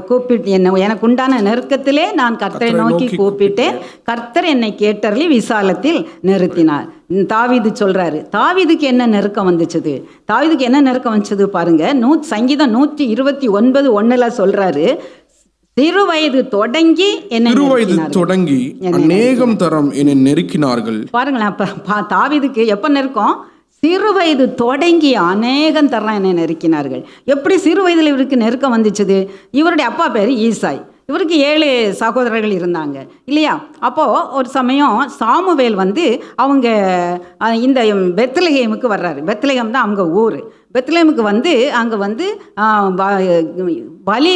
கூப்பிட்டு எனக்கு உண்டான நெருக்கத்திலே நான் கர்த்தரை நோக்கி கூப்பிட்டேன், கர்த்தர் என்னை கேட்டர்லி விசாலத்தில் நிறுத்தினார். தாவீது சொல்றாரு. தாவீதுக்கு என்ன நெருக்கம் வந்துச்சு? தாவீதுக்கு என்ன நெருக்கம் வந்துச்சு பாருங்க. சங்கீதம் 129:1 சொல்றாரு, சிறுவயது தொடங்கி அநேகம் தரம் என்னை நெருக்கினார்கள். பாருங்களேன், தாவீதுக்கு எப்ப நெருக்கம்? சிறு வயது தொடங்கி அநேகம் தரம் என்னை நெருக்கினார்கள். எப்படி சிறு வயதில் இவருக்கு நெருக்கம் வந்துச்சுது? இவருடைய அப்பா பேர் ஈசாய். இவருக்கு 7 சகோதரர்கள் இருந்தாங்க இல்லையா? அப்போது ஒரு சமயம் சாமுவேல் வந்து அவங்க இந்த பெத்லகேமுக்கு வர்றாரு. பெத்லகேம் தான் அவங்க ஊர். பெத்லகேமுக்கு வந்து அங்கே வந்து பலி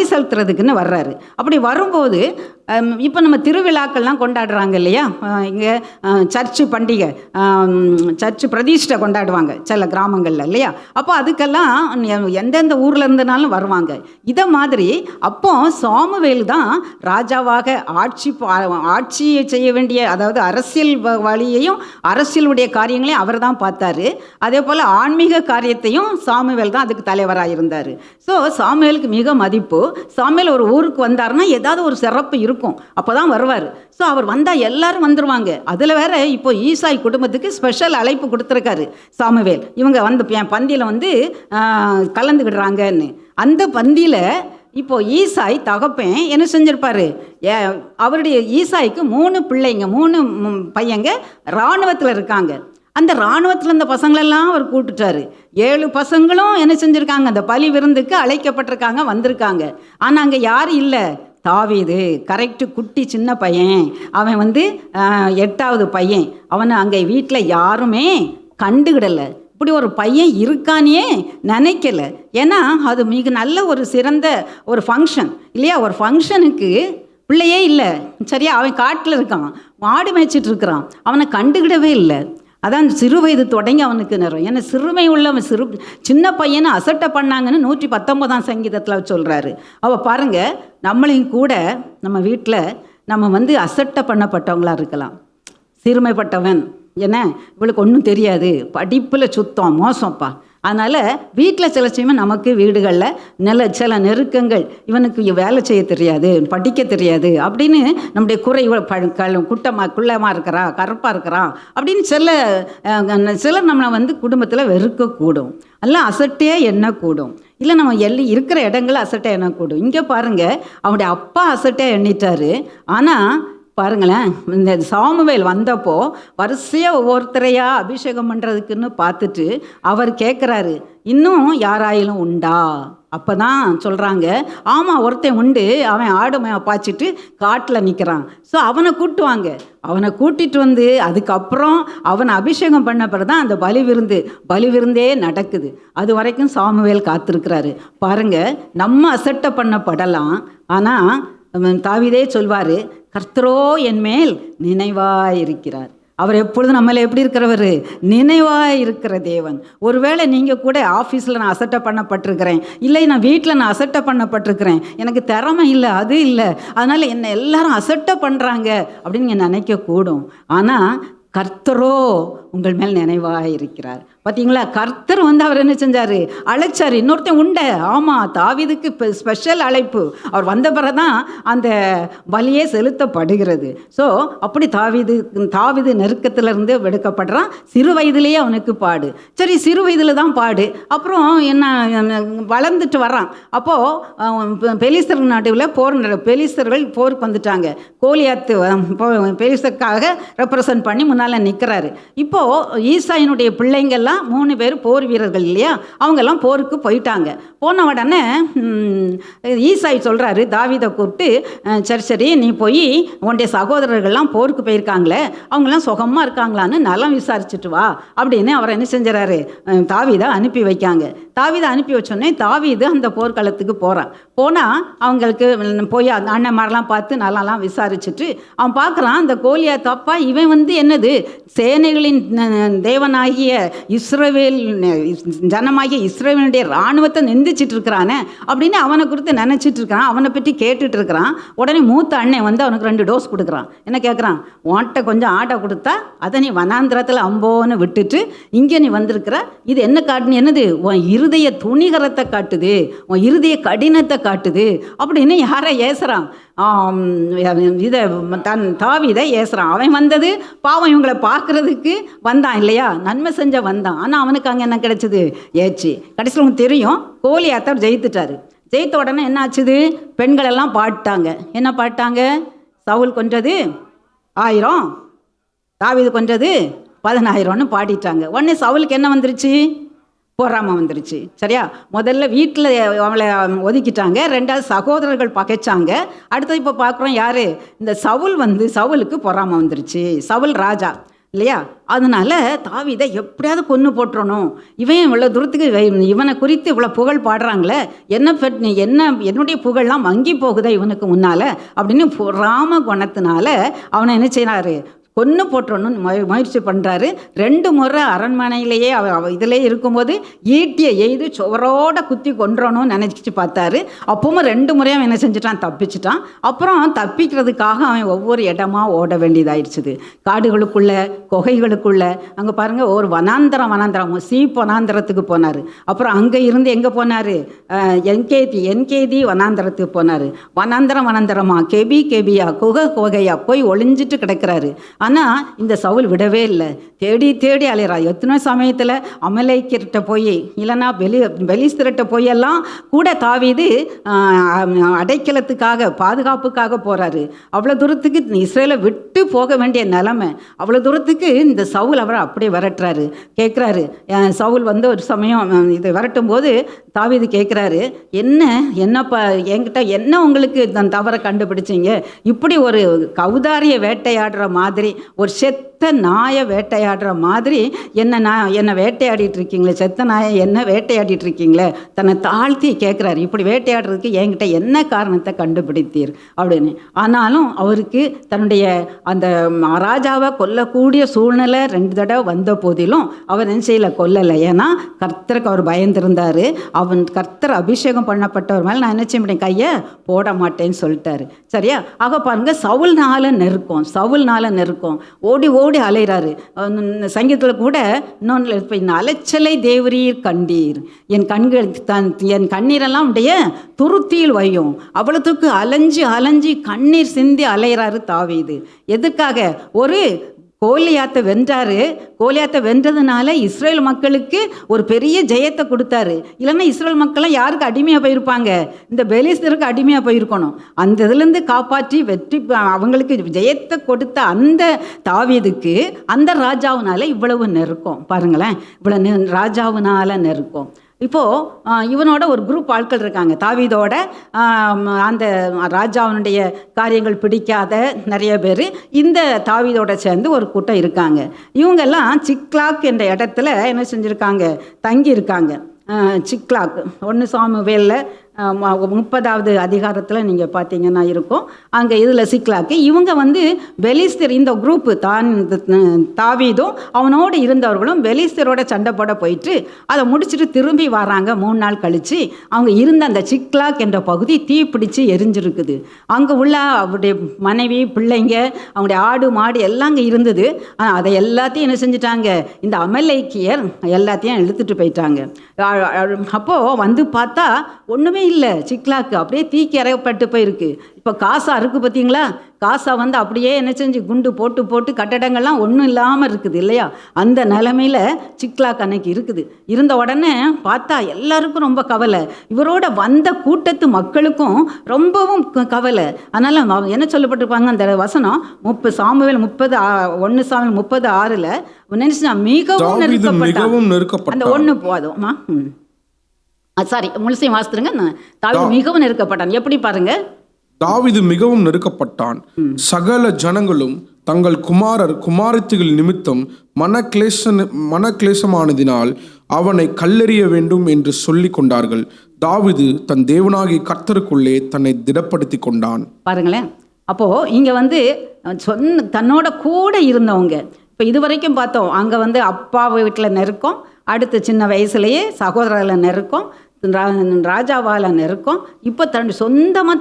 செலுத்துறதுக்குன்னு வர்றாரு. அப்படி வரும்போது இப்போ நம்ம திருவிழாக்கள்லாம் கொண்டாடுறாங்க இல்லையா? இங்கே சர்ச்சு பண்டிகை, சர்ச்சு பிரதிஷ்டை கொண்டாடுவாங்க சில கிராமங்களில் இல்லையா? அப்போ அதுக்கெல்லாம் எந்தெந்த ஊரில் இருந்தனாலும் வருவாங்க. இதை மாதிரி அப்போ சாமுவேல் தான் ராஜாவாக ஆட்சியை செய்ய வேண்டிய, அதாவது அரசியல் வழியையும் அரசியலுடைய காரியங்களையும் அவர் தான் பார்த்தாரு. அதே போல் ஆன்மீக காரியத்தையும் சாமுவேல் தான் அதுக்கு தலைவராக இருந்தார். ஸோ சாமுவேலுக்கு மிக மதிப்பு. சாமுவேல் ஒரு ஊருக்கு வந்தாருன்னா ஏதாவது ஒரு சிறப்பு இருக்கும், அப்போ தான் வருவார். ஸோ அவர் வந்தால் எல்லாரும் வந்துடுவாங்க. அதில் வேற இப்போ ஈசாய் குடும்பத்துக்கு ஸ்பெஷல் அழைப்பு கொடுத்துருக்காரு சாமுவேல். இவங்க வந்து பந்தியில் வந்து கலந்துக்கிடுறாங்கன்னு. அந்த பந்தியில் இப்போ ஈசாய் தகப்பன் என்ன செஞ்சிருப்பாரு? அவருடைய ஈசாய்க்கு 3 பிள்ளைங்க, 3 பையங்க இராணுவத்தில் இருக்காங்க. அந்த இராணுவத்தில் இருந்த பசங்களெல்லாம் அவர் கூப்பிட்டுட்டாரு. 7 பசங்களும் என்ன செஞ்சுருக்காங்க? அந்த பலி விருந்துக்கு அழைக்கப்பட்டிருக்காங்க, வந்திருக்காங்க. ஆனால் அங்கே யாரும் இல்லை. தாவீது கரெக்டு, குட்டி சின்ன பையன். அவன் வந்து 8வது பையன். அவனை அங்கே வீட்டில் யாருமே கண்டுக்கிடலை. இப்படி ஒரு பையன் இருக்கானே நினைக்கல. ஏன்னா அது மிக நல்ல ஒரு சிறந்த ஒரு ஃபங்க்ஷன் இல்லையா? ஒரு ஃபங்க்ஷனுக்கு பிள்ளையே இல்லை. சரியா? அவன் காட்டில் இருக்கான், மாடு மேய்ச்சிட்டு இருக்கிறான், அவனை கண்டுக்கிடவே இல்லை. அதான் சிறு வயது தொடங்கி அவனுக்கு நேரம். ஏன்னா சிறுமை உள்ளவன் சின்ன பையனை அசட்டை பண்ணாங்கன்னு 119ஆம் சங்கீதத்தில் சொல்கிறாரு. அவள் பாருங்க, நம்மளையும் கூட நம்ம வீட்டில் நம்ம அசட்டை பண்ணப்பட்டவங்களாக இருக்கலாம். சிறுமைப்பட்டவன், ஏன்னா இவளுக்கு ஒன்றும் தெரியாது, படிப்பில் சுத்தம் மோசம்ப்பா, அதனால் வீட்டில் சில சமயம் நமக்கு வீடுகளில் சில நெருக்கங்கள், இவனுக்கு வேலை செய்ய தெரியாது, படிக்க தெரியாது அப்படின்னு நம்முடைய குறை, குள்ளமாக இருக்கிறா, கருப்பாக இருக்கிறான் அப்படின்னு சிலர் நம்மளை குடும்பத்தில் வெறுக்கக்கூடும், எல்லாம் அசட்டே எண்ணக்கூடும், இல்லை நம்ம இருக்கிற இடங்களை அசட்டை எண்ணக்கூடும். இங்கே பாருங்கள், அவனுடைய அப்பா அசட்டே எண்ணிட்டாரு. ஆனால் பாருங்களேன், இந்த சாமுவேல் வந்தப்போ வரிசையாக ஒவ்வொருத்தரையாக அபிஷேகம் பண்ணுறதுக்குன்னு பார்த்துட்டு அவர் கேட்குறாரு, இன்னும் யாராயிலும் உண்டா? அப்போ தான் சொல்கிறாங்க, ஆமாம் ஒருத்தன் உண்டு, அவன் ஆடு பாய்ச்சிட்டு காட்டில் நிற்கிறான். ஸோ அவனை கூட்டுவாங்க. அவனை கூட்டிகிட்டு அதுக்கப்புறம் அவனை அபிஷேகம் பண்ண பிறகு தான் அந்த பலி விருந்தே நடக்குது. அது வரைக்கும் சாமுவேல் காத்திருக்கிறாரு. பாருங்கள், நம்ம அசட்டை பண்ணப்படலாம், ஆனால் தாவீதே சொல்வார், கர்த்தரோ என் மேல் நினைவாயிருக்கிறார். அவர் எப்பொழுதும் நம்மள எப்படி இருக்கிறவர்? நினைவாக இருக்கிற தேவன். ஒருவேளை நீங்கள் கூட ஆஃபீஸில் நான் அசட்டை பண்ணப்பட்டிருக்கிறேன், இல்லை நான் வீட்டில் நான் அசட்டை பண்ணப்பட்டிருக்கிறேன், எனக்கு திறமை இல்லை, அது இல்லை, அதனால் என்னை எல்லாரும் அசட்டை பண்ணுறாங்க அப்படின்னு நீங்கள் நினைக்கக்கூடும். ஆனால் கர்த்தரோ உங்கள் மேல் நினைவாக இருக்கிறார். பார்த்தீங்களா, கர்த்தர் அவர் என்ன செஞ்சார்? அழைச்சார். இன்னொருத்தன் உண்டை, ஆமாம் தாவீதுக்கு ஸ்பெஷல் அழைப்பு. அவர் வந்த பிறகு தான் அந்த பலியே செலுத்தப்படுகிறது. ஸோ அப்படி தாவீது நெருக்கத்திலிருந்து வெடுக்கப்படுறான். சிறு வயதிலேயே அவனுக்கு பாடு. சரி, சிறு வயதில் தான் பாடு. அப்புறம் என்ன, வளர்ந்துட்டு வர்றான். அப்போது பெலிஸ்தர் நாட்டில் பெலிஸ்தர்கள் போருக்கு வந்துட்டாங்க. கோலியாத்து பெலிஸ்தருக்காக ரெப்ரசன்ட் பண்ணி முன்னால் நிற்கிறாரு. இப்போது ஈசாயினுடைய பிள்ளைங்கள்லாம் 3 பேர் போர் வீரர்கள் இல்லையா, அவங்கெல்லாம் போருக்கு போயிட்டாங்க. போன உடனே ஈசாய் சொல்கிறாரு தாவீதை கூப்பிட்டு, சரி நீ போய் உன்னுடைய சகோதரர்கள்லாம் போருக்கு போயிருக்காங்களே, அவங்களாம் சுகமாக இருக்காங்களான்னு நலம் விசாரிச்சுட்டு வா அப்படின்னு அவரை என்ன செஞ்சுறாரு, தாவீதை அனுப்பி வைக்காங்க. தாவீதை அனுப்பி வச்சோடனே தாவீது அந்த போர்க்களத்துக்கு போனால் அவங்களுக்கு போய் அண்ணன் மாதிரிலாம் பார்த்து நல்லாலாம் விசாரிச்சுட்டு அவன் பார்க்குறான், அந்த கோலியாத் அப்பா இவன் என்னது சேனைகளின் தேவனாகிய இஸ்ரவேல் ஜனமாகிய இஸ்ரவேலுடைய இராணுவத்தை நிந்திச்சிட்டு இருக்கிறானே அப்படின்னு அவனை குறித்து நினச்சிட்டு இருக்கிறான். அவனை பற்றி கேட்டுட்டு இருக்கிறான். உடனே மூத்த அண்ணன் அவனுக்கு 2 டோஸ் கொடுக்குறான். என்ன கேட்குறான், உன்கிட்ட கொஞ்சம் ஆட்டை கொடுத்தா அதை நீ வனாந்திரத்தில் அம்போன்னு விட்டுட்டு இங்கே நீ வந்திருக்கிற, இது என்ன காட்டுன்னு, என்னது உன் இருதய துணிகரத்தை காட்டுது, உன் இருதய கடினத்தை காட்டுது அப்படின்னு யாரை ஏசுறான்? இதை தாவீதை ஏசுறான். அவன் வந்தது பாவம் இவங்களை பார்க்குறதுக்கு வந்தான் இல்லையா, நன்மை செஞ்ச வந்தான். ஆனால் அவனுக்கு அங்கே என்ன கிடைச்சிது? ஏச்சு. கடைசியில் உங்களுக்கு தெரியும், கோலியாத்தை ஜெயித்துட்டாரு. ஜெயித்த உடனே என்ன ஆச்சுது? பெண்களெல்லாம் பாட்டாங்க. என்ன பாட்டாங்க? சவுல் கொன்றது 1000, தாவீது கொன்றது 10000ன்னு பாடிட்டாங்க. உடனே சவுலுக்கு என்ன வந்துருச்சு? பொறாமை வந்துருச்சு. சரியா, முதல்ல வீட்டில் அவளை ஒதுக்கிட்டாங்க, 2வது சகோதரர்கள் பகைச்சாங்க, அடுத்தது இப்போ பார்க்குறோம் யார்? இந்த சவுல் சவுலுக்கு பொறாமை வந்துருச்சு. சவுல் ராஜா இல்லையா, அதனால தாவீதை எப்படியாவது கொன்று போட்டுறணும், இவன் இவ்வளோ தூரத்துக்கு இவனை குறித்து இவ்வளோ புகழ் பாடுறாங்களே, என்னுடைய புகழ்லாம் மங்கி போகுதா இவனுக்கு முன்னால் அப்படின்னு பொறாம குணத்தினால அவனை என்ன செய்யறாரு? கொன்று போட்டுறணும்னு முயற்சி பண்ணுறாரு. 2 முறை அரண்மனையிலேயே இதிலே இருக்கும்போது ஈட்டியை எய்து சுவரோட குத்தி கொன்றணும்னு நினச்சி பார்த்தாரு. அப்பவும் 2 முறையும் அவன் என்ன செஞ்சுட்டான்? தப்பிச்சிட்டான். அப்புறம் தப்பிக்கிறதுக்காக அவன் ஒவ்வொரு இடமா ஓட வேண்டியதாயிடுச்சுது. காடுகளுக்குள்ளே, குகைகளுக்குள்ளே. அங்கே பாருங்கள், ஒரு வனாந்தரம் சீப் வனாந்தரத்துக்கு போனார். அப்புறம் அங்கே இருந்து எங்கே போனார்? என்கேதி வனாந்தரத்துக்கு போனார். வனாந்தரமா கெபியா குகையா போய் ஒளிஞ்சிட்டு கிடக்கிறாரு. ஆனால் இந்த சவுல் விடவே இல்லை, தேடி அலையிறா. எத்தனை சமயத்தில் அமலேக்கிட்ட போய் இல்லைன்னா பெலிஸ்தர்கிட்ட போயெல்லாம் கூட தாவீது அடைக்கலத்துக்காக பாதுகாப்புக்காக போகிறாரு. அவ்வளோ தூரத்துக்கு இஸ்ரேலை விட்டு போக வேண்டிய நிலைமை. அவ்வளோ தூரத்துக்கு இந்த சவுல் அவரை அப்படியே விரட்டுறாரு. கேட்குறாரு, சவுல் ஒரு சமயம் இதை விரட்டும் போது தாவீது கேட்குறாரு, என்னப்பா என்கிட்ட என்ன உங்களுக்கு தவறை கண்டுபிடிச்சிங்க? இப்படி ஒரு கௌதாரிய வேட்டையாடுற மாதிரி ஒரு செத்த நாயை வேட்டையாடுற மாதிரி என்னை வேட்டையாடிட்டு இருக்கீங்களே, செத்த நாயை என்ன வேட்டையாடிட்டு இருக்கீங்களே, தன்னை தாழ்த்தி கேட்குறாரு. இப்படி வேட்டையாடுறதுக்கு என்கிட்ட என்ன காரணத்தை கண்டுபிடித்தீர் அப்படின்னு. ஆனாலும் அவருக்கு தன்னுடைய அந்த ராஜாவை கொல்லக்கூடிய சூழ்நிலை 2 தடவை வந்த போதிலும் அவர் என்ன செய்யல, கொல்லலை. ஏன்னா கர்த்தருக்கு அவர் பயந்திருந்தார். கர்த்தர் அபிஷேகம் பண்ணப்பட்டவர் மேலே நான் என்ன செய்ய முடியும், கையை போட மாட்டேன்னு சொல்லிட்டாரு. சரியா? ஆக பாருங்க, சவுல்னால நெருக்கம் ஓடி ஓடி அலைகிறாரு. சங்கீதத்தில் கூட இன்னொன்று, அலைச்சலை தேவரீர் கண்டீர், என் கண்ணீரெல்லாம் உடைய துருத்தியில் வையும். அவ்வளவுக்கு அலைஞ்சு கண்ணீர் சிந்தி அலைகிறாரு தாவீது. எதுக்காக? ஒரு கோலியாத்தை வென்றாரு. கோலியாத்தை வென்றதுனால இஸ்ரேல் மக்களுக்கு ஒரு பெரிய ஜெயத்தை கொடுத்தாரு. இல்லைன்னா இஸ்ரேல் மக்கள்லாம் யாருக்கு அடிமையாக போயிருப்பாங்க? இந்த பெலிஸ்தருக்கு அடிமையாக போயிருக்கணும். அந்த இதுலேருந்து காப்பாற்றி வெற்றி அவங்களுக்கு ஜெயத்தை கொடுத்த அந்த தாவீதுக்கு அந்த ராஜாவுனால இவ்வளவு நெருக்கம். பாருங்களேன், இவ்வளோ ராஜாவுனால நெருக்கம். இப்போது இவனோட ஒரு குரூப் ஆட்கள் இருக்காங்க. தாவீதோட அந்த ராஜாவினுடைய காரியங்கள் பிடிக்காத நிறைய பேர் இந்த தாவீதோட சேர்ந்து ஒரு கூட்டம் இருக்காங்க. இவங்கெல்லாம் சிக்லாக் என்ற இடத்துல என்ன செஞ்சுருக்காங்க, தங்கி இருக்காங்க. சிக்லாக் 1 சாமுவேலில் 30வது அதிகாரத்தில் நீங்கள் பார்த்தீங்கன்னா இருக்கும். அங்கே இதில் சிக்லாக்கு இவங்க பெலிஸ்தர் இந்த குரூப்பு தாவீதும் அவனோடு இருந்தவர்களும் பெலிஸ்தரோட சண்டை போட போயிட்டு அதை முடிச்சுட்டு திரும்பி வராங்க. 3 நாள் கழித்து அவங்க இருந்த அந்த சிக்லாக் என்ற பகுதி தீப்பிடிச்சு எரிஞ்சிருக்குது. அங்கே உள்ள அவருடைய மனைவி, பிள்ளைங்க, அவங்களுடைய ஆடு மாடு எல்லாம் அங்கே இருந்தது. ஆனால் அதை எல்லாத்தையும் என்ன செஞ்சிட்டாங்க, இந்த அமலேக்கியர் எல்லாத்தையும் இழுத்துட்டு போயிட்டாங்க. அப்போது பார்த்தா ஒன்றுமே இல்லை, சிக்லாக்கு அப்படியே தீக்கி இறையப்பட்டு போயிருக்கு. இப்போ காசா இருக்குது பார்த்தீங்களா, காசா அப்படியே என்ன செஞ்சு குண்டு போட்டு கட்டடங்கள்லாம் ஒன்றும் இல்லாமல் இருக்குது இல்லையா? அந்த நிலைமையில் சிக்லாக் அன்னைக்கு இருக்குது. இருந்த உடனே பார்த்தா எல்லாருக்கும் ரொம்ப கவலை. இவரோட வந்த கூட்டத்து மக்களுக்கும் ரொம்பவும் கவலை. அதனால் என்ன சொல்லப்பட்டிருப்பாங்க அந்த வசனம் 1 சாமுவேல் 30:6 நினைச்சுனா மிகவும் நெருக்கப்பட்டான். அந்த 1 போதும். சாரி, முழுசையும் வாசித்துருங்க. தாவீது மிகவும் நெருக்கப்பட்டான். எப்படி பாருங்க, தாவீது மிகவும் நெருக்கப்பட்டான். சகல ஜனங்களும் தங்கள் குமாரத்திகள் நிமித்தம் மனக்லேசமானதினால் அவனை கல்லெறிய வேண்டும் என்று சொல்லி கொண்டார்கள். தாவீது தன் தேவனாகிய கர்த்தருக்குள்ளே தன்னை திடப்படுத்தி கொண்டான். பாருங்களேன், அப்போ இங்க தன்னோட கூட இருந்தவங்க. இப்போ இதுவரைக்கும் பார்த்தோம், அங்கே அப்பா வீட்டில் நெருக்கம், அடுத்து சின்ன வயசுலேயே சகோதரர்களை நெருக்கம், ராஜாவால் நெருக்கம். இப்போ சொந்தமாக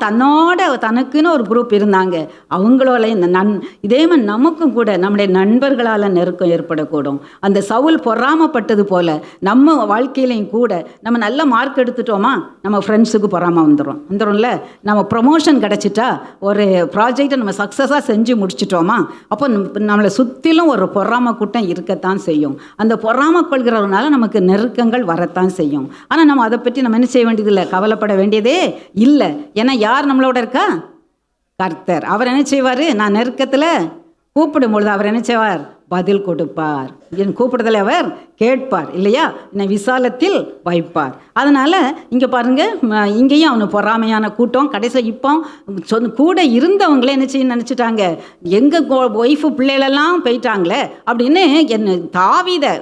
தனக்குன்னு ஒரு குரூப் இருந்தாங்க. அவங்களோட இதே மாதிரி நமக்கும் கூட நம்முடைய நண்பர்களால் நெருக்கம் ஏற்படக்கூடும். அந்த சவுல் பொறாமப்பட்டது போல் நம்ம வாழ்க்கையிலையும் கூட நம்ம நல்ல மார்க் எடுத்துட்டோமா, நம்ம ஃப்ரெண்ட்ஸுக்கு பொறாமல் வந்துடும்ல. நம்ம ப்ரமோஷன் கிடச்சிட்டா, ஒரு ப்ராஜெக்டை நம்ம சக்ஸஸாக செஞ்சு முடிச்சிட்டோமா, அப்போ நம்மளை சுற்றிலும் ஒரு பொறாம கூட்டம் இருக்கத்தான் செய்யும். அந்த பொறாம கொள்கிறதுனால நமக்கு நெருக்கங்கள் வரத்தான் செய்யும். ஆனால் நம்ம அதை நம்ம என்ன செய்ய வேண்டியதில்லை, கவலைப்பட வேண்டியதே இல்லை. ஏன்னா யார் நம்மளோட இருக்கா? கர்த்தர். அவர் என்ன செய்வார், நான் நெருக்கத்தில் கூப்பிடும் பொழுது அவர் என்ன செய்வார், பதில் கொடுப்பார். என் கூப்பிடுதலை அவர் கேட்பார் இல்லையா, என்னை விசாலத்தில் வைப்பார். அதனால் இங்கே பாருங்கள், இங்கேயும் அவனு பொறாமையான கூட்டம். கடைசியில் இப்போ கூட இருந்தவங்களே என்ன செய்ய நினச்சிட்டாங்க, எங்கள் ஒய்ஃபு பிள்ளைகளெல்லாம் போயிட்டாங்களே அப்படின்னு. என்ன தாவீதை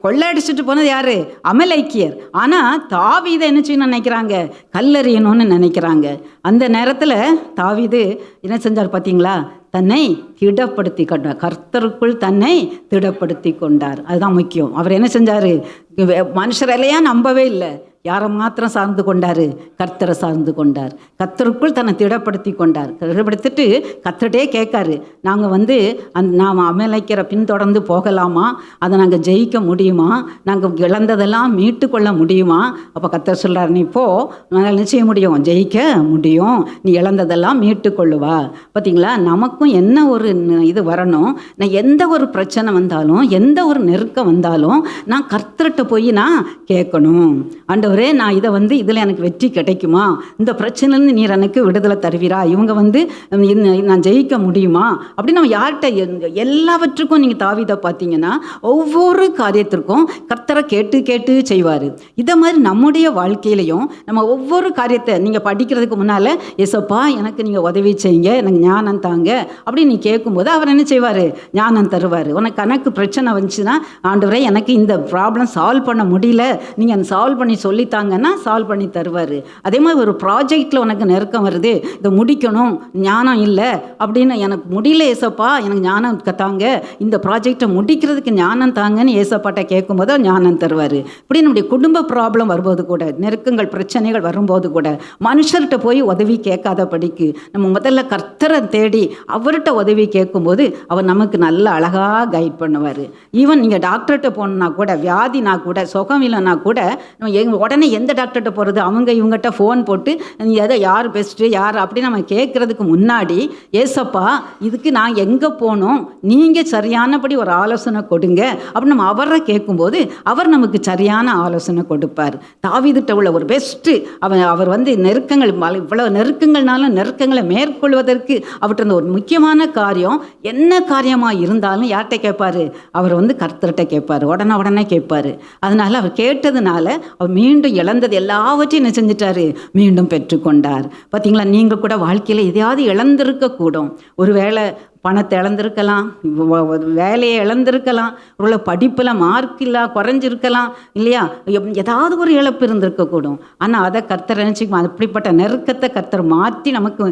கொள்ளையடிச்சிட்டு போனது யார்? அமலேக்கியர். ஆனால் தாவீதை என்ன செய்யணும்னு நினைக்கிறாங்க, கல்லெறியணும்னு நினைக்கிறாங்க. அந்த நேரத்தில் தாவீது என்ன செஞ்சார் பார்த்தீங்களா, தன்னை திடப்படுத்தி கொண்டார். கர்த்தருக்குள் தன்னை திடப்படுத்தி கொண்டார். அதுதான் முக்கியம். அவர் என்ன செஞ்சார், மனுஷரெல்லாம் நம்பவே இல்லை. யாரை மாத்திரம் சார்ந்து கொண்டார்? கர்த்தரை சார்ந்து கொண்டார். கர்த்தருக்குள் தன்னை திடப்படுத்தி கொண்டார். திடப்படுத்திட்டு கர்த்தர்கிட்டே கேட்காரு, நாங்கள் நாம் அமலேக்கியரை பின்தொடர்ந்து போகலாமா, அதை நாங்கள் ஜெயிக்க முடியுமா, நாங்கள் இழந்ததெல்லாம் மீட்டு கொள்ள முடியுமா? அப்போ கர்த்தர் சொல்கிறார், நீ போ, நாங்கள் என்ன செய்ய முடியும், ஜெயிக்க முடியும், நீ இழந்ததெல்லாம் மீட்டு கொள்ளுவா. பார்த்தீங்களா, நமக்கும் என்ன ஒரு இது வரணும், நான் எந்த ஒரு பிரச்சனை வந்தாலும், எந்த ஒரு நெருக்கம் வந்தாலும் நான் கர்த்தர்கிட்ட போய் நான் கேட்கணும். ஆண்டவரே, நான் இதை இதில் எனக்கு வெற்றி கிடைக்குமா, இந்த பிரச்சனைலேருந்து நீர் எனக்கு விடுதலை தருவீரா, இவங்க நான் ஜெயிக்க முடியுமா அப்படின்னு நம்ம யார்கிட்ட எல்லாவற்றுக்கும். நீங்கள் தாவீதை பார்த்தீங்கன்னா ஒவ்வொரு காரியத்திற்கும் கர்த்தரை கேட்டு கேட்டு செய்வார். இதை மாதிரி நம்முடைய வாழ்க்கையிலையும் நம்ம ஒவ்வொரு காரியத்தை நீங்கள் படிக்கிறதுக்கு முன்னால், ஏசப்பா எனக்கு நீங்கள் உதவி செய்யுங்க, எனக்கு ஞானம் தாங்க அப்படின்னு நீ கேட்கும்போது அவர் என்ன செய்வார்? ஞானம் தருவார். உனக்கு கணக்கு பிரச்சனை வந்துச்சுன்னா, ஆண்டவரே எனக்கு இந்த ப்ராப்ளம் சால்வ் பண்ண முடியல, நீங்கள் சால்வ் பண்ணி சொல்லித்தாங்கன்னா சால்வ் பண்ணி தருவார். அதே மாதிரி ஒரு ப்ராஜெக்டில் உனக்கு நெருக்கம் வருது, இதை முடிக்கணும், ஞானம் இல்லை அப்படின்னு, எனக்கு முடியல ஏசப்பா, எனக்கு ஞானம் தாங்க, இந்த ப்ராஜெக்டை முடிக்கிறதுக்கு ஞானம் தாங்கன்னு ஏசப்பாட்ட கேட்கும்போது ஞானம் தருவார். இப்படி நம்முடைய குடும்ப ப்ராப்ளம் வரும்போது கூட, நெருக்கங்கள் பிரச்சனைகள் வரும்போது கூட மனுஷர்கிட்ட போய் உதவி கேட்காதபடிக்கு நம்ம முதல்ல கர்த்தரை தேடி அவர்கிட்ட உதவி கேட்கும்போது அவர் நமக்கு நல்ல அழகாக கைட் பண்ணுவார். ஈவன் நீங்கள் டாக்டர்கிட்ட போகணுன்னா கூட, வியாதினா கூட, சுகம் இல்லைன்னா கூட, நம்ம உடனே எந்த டாக்டர்கிட்ட போகிறது, அவங்க இவங்ககிட்ட ஃபோன் போட்டு எதை யார் பெஸ்ட்டு யார் அப்படின்னு நம்ம கேட்குறதுக்கு முன்னாடி, ஏசப்பா இதுக்கு நான் எங்கே போகணும், நீங்கள் சரியானபடி ஒரு ஆலோசனை கொடுங்க அப்படின்னு நம்ம அவரை கேட்கும்போது அவர் நமக்கு சரியான ஆலோசனை கொடுப்பார். தாவீதுட்ட உள்ள ஒரு பெஸ்ட்டு அவர் நெருக்கங்கள், இவ்வளோ நெருக்கங்கள்னாலும் நெருக்கங்களை மேற்கொள்வதற்கு அவர்கிட்ட ஒரு முக்கியமான காரியம், என்ன காரியமாக இருந்தாலும் யார்கிட்ட கேட்பார்? அவர் கர்த்தர்கிட்ட கேட்பார், உடனே கேட்பார். அதனால் அவர் கேட்டதுனால அவர் மீண்டும் இழந்தது எல்லாவற்றையும் என்ன செஞ்சிட்டாரு? மீண்டும் பெற்றுக்கொண்டார். பார்த்தீங்களா, நீங்கள் கூட வாழ்க்கையில் எதையாவது இழந்திருக்கக்கூடும். ஒருவேளை பணத்தை இழந்திருக்கலாம், வேலையை இழந்திருக்கலாம், ஒரு படிப்பில் மார்க் இல்லை குறைஞ்சிருக்கலாம் இல்லையா, ஏதாவது ஒரு இழப்பு இருந்திருக்கக்கூடும். ஆனால் அதை கர்த்தர் நினச்சிக்கும், அப்படிப்பட்ட நெருக்கத்தை கர்த்தர் மாற்றி நமக்கு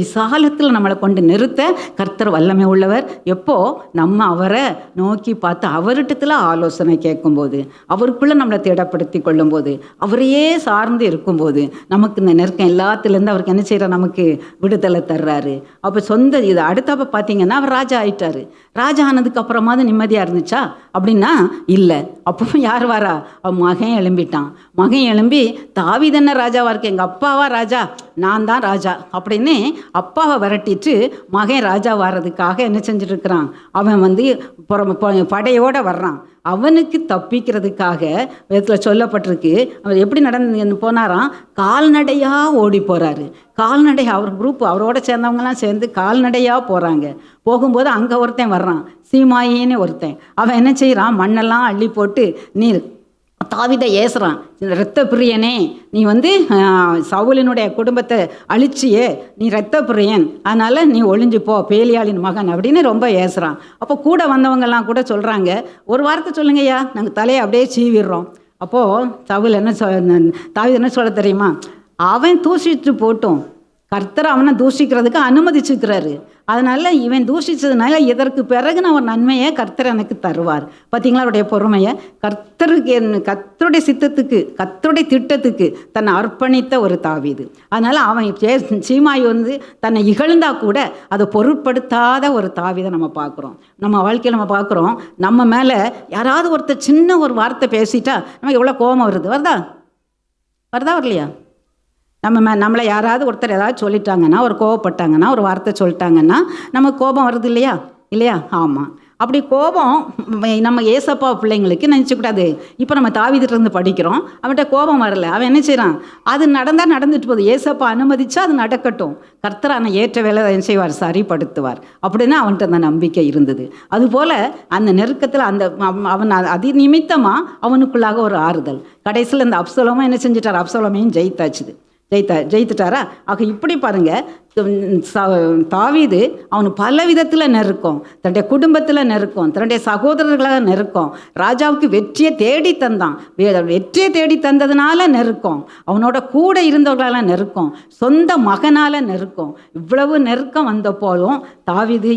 விசாலத்தில் நம்மளை கொண்டு நிறுத்த கர்த்தர் வல்லமை உள்ளவர். எப்போ நம்ம அவரை நோக்கி பார்த்து அவர்கிட்டத்தில் ஆலோசனை கேட்கும்போது, அவருக்குள்ளே நம்மளை திடப்படுத்தி கொள்ளும்போது, அவரையே சார்ந்து இருக்கும்போது, நமக்கு இந்த நெருக்கம் எல்லாத்துலேருந்து அவருக்கு என்ன செய்கிறார்? நமக்கு விடுதலை தர்றாரு. அப்போ சொந்த இது அடுத்தப்ப பார்த்தீங்கன்னா அவர் ராஜா ஆயிட்டாரு. ராஜா ஆனதுக்கு அப்புறமாவது நிம்மதியாக இருந்துச்சா அப்படின்னா இல்லை. அப்பவும் யார் வரா? மகன் எழும்பிட்டான். மகன் எழும்பி, தாவீது என்ன ராஜாவாக இருக்கு, எங்கள் அப்பாவா ராஜா, நான் தான் ராஜா அப்படின்னு அப்பாவை விரட்டிட்டு மகன் ராஜா வர்றதுக்காக என்ன செஞ்சுட்டு இருக்கிறான்? அவன் படையோடு வர்றான். அவனுக்கு தப்பிக்கிறதுக்காக வேதத்தில் சொல்லப்பட்டிருக்கு, அவர் எப்படி நடந்து போனாராம்? கால்நடையாக ஓடி போகிறாரு. கால்நடை, அவர் குரூப், அவரோட சேர்ந்தவங்கலாம் சேர்ந்து கால்நடையாக போகிறாங்க. போகும்போது அங்கே ஒருத்தன் வர்றான், சீமாயின்னு ஒருத்தன். அவன் என்ன செய்கிறான்? மண்ணெல்லாம் அள்ளி போட்டு நீர் தாவீதை ஏசுறான், இரத்த பிரியனே, நீ சவுலினுடைய குடும்பத்தை அழிச்சியே, நீ இரத்த பிரியன், அதனால் நீ ஒளிஞ்சு போ, பேலியாளின் மகன் அப்படின்னு ரொம்ப ஏசுறான். அப்போ கூட வந்தவங்கெல்லாம் கூட சொல்கிறாங்க, ஒரு வார்த்தை சொல்லுங்கய்யா, நாங்கள் தலையை அப்படியே சீவிடுறோம். அப்போது சவுல் தாவீது என்ன சொல்ல தெரியுமா? அவன் தூசிட்டு போட்டும், கர்த்தர் அவனை தூஷிக்கிறதுக்கு அனுமதிச்சுக்கிறாரு. அதனால் இவன் தூஷிச்சதுனால இதற்கு பிறகு நான் ஒரு நன்மையை கர்த்தர் எனக்கு தருவார். பார்த்தீங்களா அவருடைய பொறுமையை? கர்த்தருடைய சித்தத்துக்கு, கர்த்தருடைய திட்டத்துக்கு தன்னை அர்ப்பணித்த ஒரு தாவீது. அதனால் அவன் சீமாய் தன்னை இகழ்ந்தா கூட அதை பொருட்படுத்தாத ஒரு தாவீதை நம்ம பார்க்குறோம். நம்ம வாழ்க்கையில் நம்ம பார்க்குறோம், நம்ம மேலே யாராவது ஒருத்தர் சின்ன ஒரு வார்த்தை பேசிட்டா நமக்கு எவ்வளோ கோபம் வருது. வருதா வரலையா? நம்மளை யாராவது ஒருத்தர் ஏதாவது சொல்லிட்டாங்கன்னா, ஒரு கோபப்பட்டாங்கன்னா, ஒரு வார்த்தை சொல்லிட்டாங்கன்னா நமக்கு கோபம் வருது இல்லையா? ஆமாம். அப்படி கோபம் நம்ம ஏசப்பா பிள்ளைங்களுக்கு நினச்சிக்கூடாது. இப்போ நம்ம தாவீதுலேருந்து படிக்கிறோம், அவன்கிட்ட கோபம் வரல, அவன் என்ன செய்கிறான்? அது நடந்தால் நடந்துட்டு போகுது, ஏசப்பா அனுமதிச்சா அது நடக்கட்டும், கர்த்தரான ஏற்ற வேலை என்ன செய்வார்? சரிப்படுத்துவார் அப்படின்னு அவன்கிட்ட அந்த நம்பிக்கை இருந்தது. அதுபோல் அந்த நெருக்கத்தில் அவன் அது நிமித்தமாக அவனுக்குள்ளாக ஒரு ஆறுதல். கடைசியில் இந்த அப்சலோமும் என்ன செஞ்சிட்டார்? அப்சலோமையும் ஜெயித்துட்டாரா? ஆக இப்படி பாருங்கள், தாவீது அவனு பல விதத்தில் நெருக்கம், தன்னுடைய குடும்பத்தில் நெருக்கம், தன்னுடைய சகோதரர்களாக நெருக்கம், ராஜாவுக்கு வெற்றியை தேடி தந்தான், வெற்றியை தேடி தந்ததுனால நெருக்கம், அவனோட கூட இருந்தவர்களால் நெருக்கம், சொந்த மகனால் நெருக்கம். இவ்வளவு நெருக்கம் வந்த போதும் தாவீது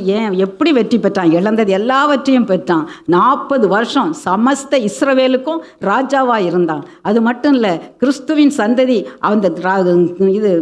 எப்படி வெற்றி பெற்றான்? இழந்தது எல்லாவற்றையும் பெற்றான். 40 வருஷம் சமஸ்த இஸ்ரவேலுக்கும் ராஜாவாக இருந்தான். அது மட்டும் இல்லை, கிறிஸ்துவின் சந்ததி, இது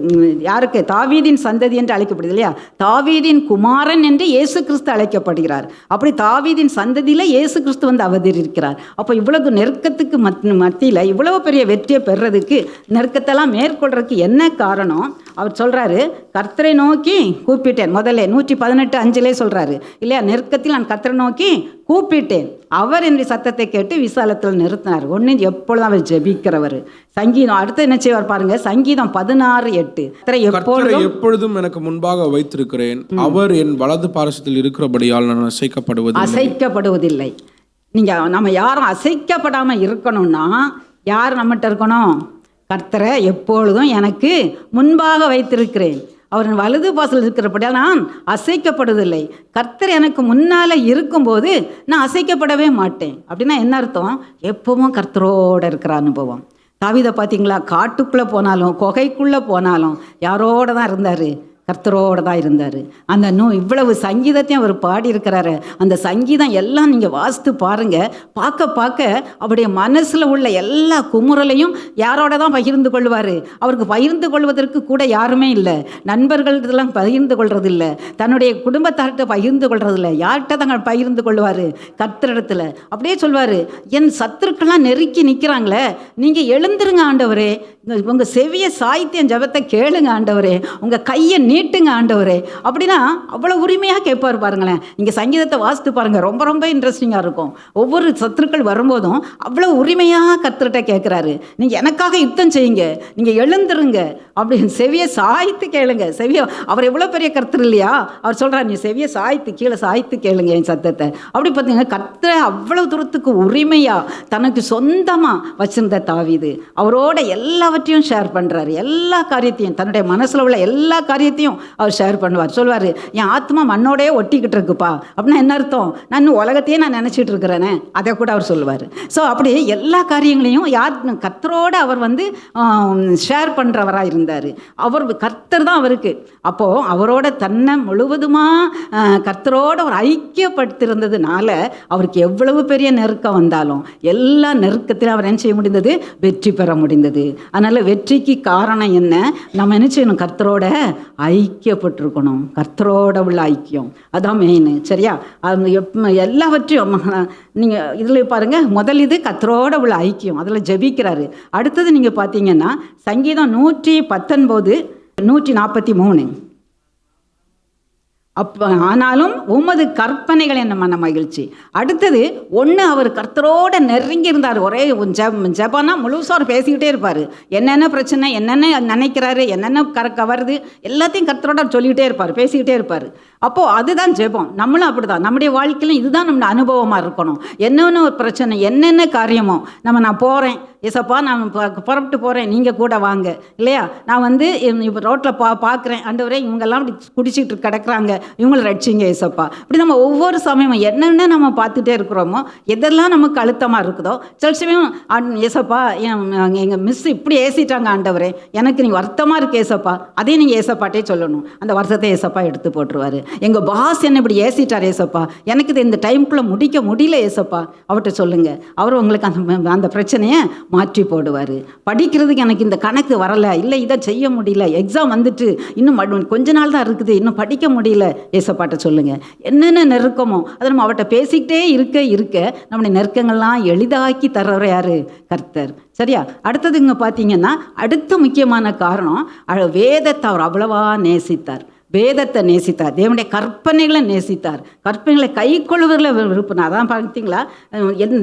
யாருக்கு? தாவீதின் சந்ததி என்று அழைக்கப்படுது இல்லையா? தாவீதின் குமாரன் என்று இயேசு கிறிஸ்து அழைக்கப்படுகிறார். அப்படி தாவீதின் சந்ததியில் இயேசு கிறிஸ்து அவதரிக்கிறார். அப்போ இவ்வளவு நெருக்கத்துக்கு மத்தியில் இவ்வளவு பெரிய வெற்றியை பெறுறதுக்கு, நெருக்கத்தெல்லாம் மேற்கொள்றதுக்கு என்ன காரணம்? அவர் சொல்கிறாரு, கர்த்தரை நோக்கி கூப்பிட்டேன். முதல்ல 118:5 சொல்கிறாரு இல்லையா? நெருக்கத்தில் நான் கர்த்தரை நோக்கி கூப்பிட்டேன், அவர் என்னுடைய சத்தத்தை கேட்டு விசாலத்தில் நிறுத்தினார். ஒன்று எப்பொழுதும் அவர் ஜெபிக்கிறவர். சங்கீதம் அடுத்து என்ன செய்வார் பாருங்க, சங்கீதம் 16:8, எப்பொழுதும் எனக்கு முன்பாக வைத்திருக்கிறேன், அவர் என் வலது பாரசத்தில் இருக்கிறபடியால் நான் அசைக்கப்படுவதில்லை. நம்ம யாரும் அசைக்கப்படாமல் இருக்கணும்னா யார் நம்மகிட்ட இருக்கணும்? கர்த்தரை எப்பொழுதும் எனக்கு முன்பாக வைத்திருக்கிறேன். அவர் வலது பாசல் இருக்கிறபடியால் நான் அசைக்கப்படுவதில்லை. கர்த்தர் எனக்கு முன்னால் இருக்கும்போது நான் அசைக்கப்படவே மாட்டேன். அப்படின்னா என்ன அர்த்தம்? எப்பவும் கர்த்தரோடு இருக்கிற அனுபவம். தாவீதை பார்த்தீங்களா, காட்டுக்குள்ளே போனாலும் குகைக்குள்ளே போனாலும் யாரோட தான் இருந்தார்? கர்த்தரோடு தான் இருந்தார். அந்த இவ்வளவு சங்கீதத்தையும் அவர் பாடியிருக்கிறாரு. அந்த சங்கீதம் எல்லாம் நீங்கள் வாசித்து பாருங்கள். பார்க்க அவருடைய மனசில் உள்ள எல்லா குமுறலையும் யாரோட தான் பகிர்ந்து கொள்வார். அவருக்கு பகிர்ந்து கொள்வதற்கு கூட யாருமே இல்லை. நண்பர்கள்ட்டெல்லாம் பகிர்ந்து கொள்வது இல்லை, தன்னுடைய குடும்பத்தார்கிட்ட பகிர்ந்து கொள்வது இல்லை. யார்கிட்ட தாங்க பகிர்ந்து கொள்வார்? கர்த்தரிடத்தில். அப்படியே சொல்வார், என் சத்துருக்கெல்லாம் நெருக்கி நிற்கிறாங்களே, நீங்கள் எழுந்துருங்க ஆண்டவரே, உங்கள் செவிய சாய்த்தியம் ஜபத்தை கேளுங்க ஆண்டவரே, உங்கள் கையை நீட்டுங்க ஆண்டவரே. அப்படின்னா அவ்வளோ உரிமையாக கேட்பார். பாருங்களேன், நீங்கள் சங்கீதத்தை வாசித்து பாருங்கள், ரொம்ப ரொம்ப இன்ட்ரெஸ்டிங்காக இருக்கும். ஒவ்வொரு சத்துருக்கள் வரும்போதும் அவ்வளோ உரிமையாக கர்த்தர்கிட்ட கேட்குறாரு, நீங்கள் எனக்காக யுத்தம் செய்யுங்க, நீங்கள் எழுந்துருங்க, அப்படி செவியை சாய்த்து கேளுங்க. அவர் எவ்வளோ பெரிய கர்த்தர் இல்லையா? அவர் சொல்கிறார், நீ செவியை சாய்த்து கீழே சாய்த்து கேளுங்க என் சத்தத்தை. அப்படி பார்த்தீங்கன்னா கர்த்தரை அவ்வளோ தூரத்துக்கு உரிமையாக தனக்கு சொந்தமாக வச்சிருந்த தாவீது அவரோட எல்லாவற்றையும் ஷேர் பண்ணுறாரு. எல்லா காரியத்தையும், தன்னுடைய மனசில் உள்ள எல்லா காரியத்தையும் அவர் ஷேர் பண்ணுவார். சொல்வார், என் ஆத்மா மண்ணோடையே ஒட்டிக்கிட்டு இருக்குப்பா. அப்படின்னா என்ன அர்த்தம்? நான் இன்னும் உலகத்தையே நான் நினச்சிட்டு இருக்கிறேனே, அதை கூட அவர் சொல்லுவார். ஸோ அப்படி எல்லா காரியங்களையும் கர்த்தரோடு அவர் ஷேர் பண்ணுறவராக இருந்தார். அவர் கர்த்தர் தான் அவருக்கு. அப்போது அவரோட தன்னை முழுவதுமாக கர்த்தரோடு அவர் ஐக்கியப்படுத்திருந்ததுனால அவருக்கு எவ்வளவு பெரிய நெருக்கம் வந்தாலும் எல்லா நெருக்கத்திலும் அவர் என்ன செய்ய முடிந்தது? வெற்றி பெற முடிந்தது. அதனால் வெற்றிக்கு காரணம் என்ன? நம்ம என்ன செய்யணும்? கர்த்தரோட ஐக்கியப்பட்டிருக்கணும். கர்த்தரோட உள்ள ஐக்கியம் அதான் மெயின். சரியா? அது எல்லாவற்றையும் நீங்கள் இதில் பாருங்கள். முதல் இது கர்த்தரோட உள்ள ஐக்கியம், அதில் ஜெபிக்கிறாரு. அடுத்தது நீங்கள் பார்த்தீங்கன்னா சங்கீதம் 119 143. ஆனாலும் உமது கற்பனைகள் என்ன மன மகிழ்ச்சி. அடுத்தது அவர் கர்த்தரோட நெருங்கி இருந்தார். ஒரே ஜெபனா முழுசாக அவர் பேசிக்கிட்டே இருப்பார். என்னென்ன பிரச்சனை, என்னென்ன நினைக்கிறாரு, என்னென்ன கவருது, எல்லாத்தையும் கர்த்தரோட சொல்லிக்கிட்டே இருப்பார், பேசிக்கிட்டே இருப்பார். அப்போது அதுதான் ஜெபம். நம்மளும் அப்படி தான், நம்முடைய வாழ்க்கையிலும் இதுதான் நம்ம அனுபவமாக இருக்கணும். என்னென்ன ஒரு பிரச்சனை, என்னென்ன காரியமோ நான் போகிறேன் ஏசப்பா, நான் புறப்பட்டு போகிறேன், நீங்கள் கூட வாங்க, இல்லையா? நான் இப்போ ரோட்டில் பார்க்குறேன் ஆண்டவரே, இவங்கெல்லாம் இப்படி குடிச்சிட்டு கிடக்குறாங்க, இவங்களை ரட்சிங்க ஏசப்பா. இப்படி நம்ம ஒவ்வொரு சமயமும் என்னென்ன நம்ம பார்த்துட்டே இருக்கிறோமோ, எதெல்லாம் நமக்கு அழுத்தமாக இருக்குதோ, சில சமயம் ஏசப்பா எங்கள் மிஸ் இப்படி ஏசிட்டாங்க ஆண்டவரே, எனக்கு நீங்கள் வருத்தமாக இருக்கு ஏசப்பா, அதையும் நீங்கள் ஏசப்பாட்டே சொல்லணும். அந்த வருத்தத்தை ஏசப்பா எடுத்து போட்டுருவார். எங்கள் பாஸ் என்ன இப்படி ஏசிட்டார் ஏசப்பா, எனக்கு இது இந்த டைமுக்குள்ளே முடிக்க முடியல ஏசப்பா, அவர்கிட்ட சொல்லுங்கள். அவர் உங்களுக்கு அந்த பிரச்சனையை மாற்றி போடுவார். படிக்கிறதுக்கு எனக்கு இந்த கணக்கு வரலை, இல்லை இதை செய்ய முடியல, எக்ஸாம் வந்துட்டு இன்னும் கொஞ்ச நாள் தான் இருக்குது, இன்னும் படிக்க முடியல ஏசப்பாட்ட சொல்லுங்கள். என்னென்ன நெருக்கமோ அதை நம்ம அவர்கிட்ட பேசிக்கிட்டே இருக்க நம்முடைய நெருக்கங்கள்லாம் எளிதாக்கி தர்றவர் யார்? கர்த்தர். சரியா? அடுத்தது இங்கே பார்த்தீங்கன்னா அடுத்த முக்கியமான காரணம், வேதத்தை அவர் அவ்வளவா நேசித்தார். வேதத்தை நேசித்தார், தேவனுடைய கற்பனைகளை நேசித்தார், கற்பனைகளை கை கொள்வதில் விருப்பினார். அதான் பார்த்தீங்களா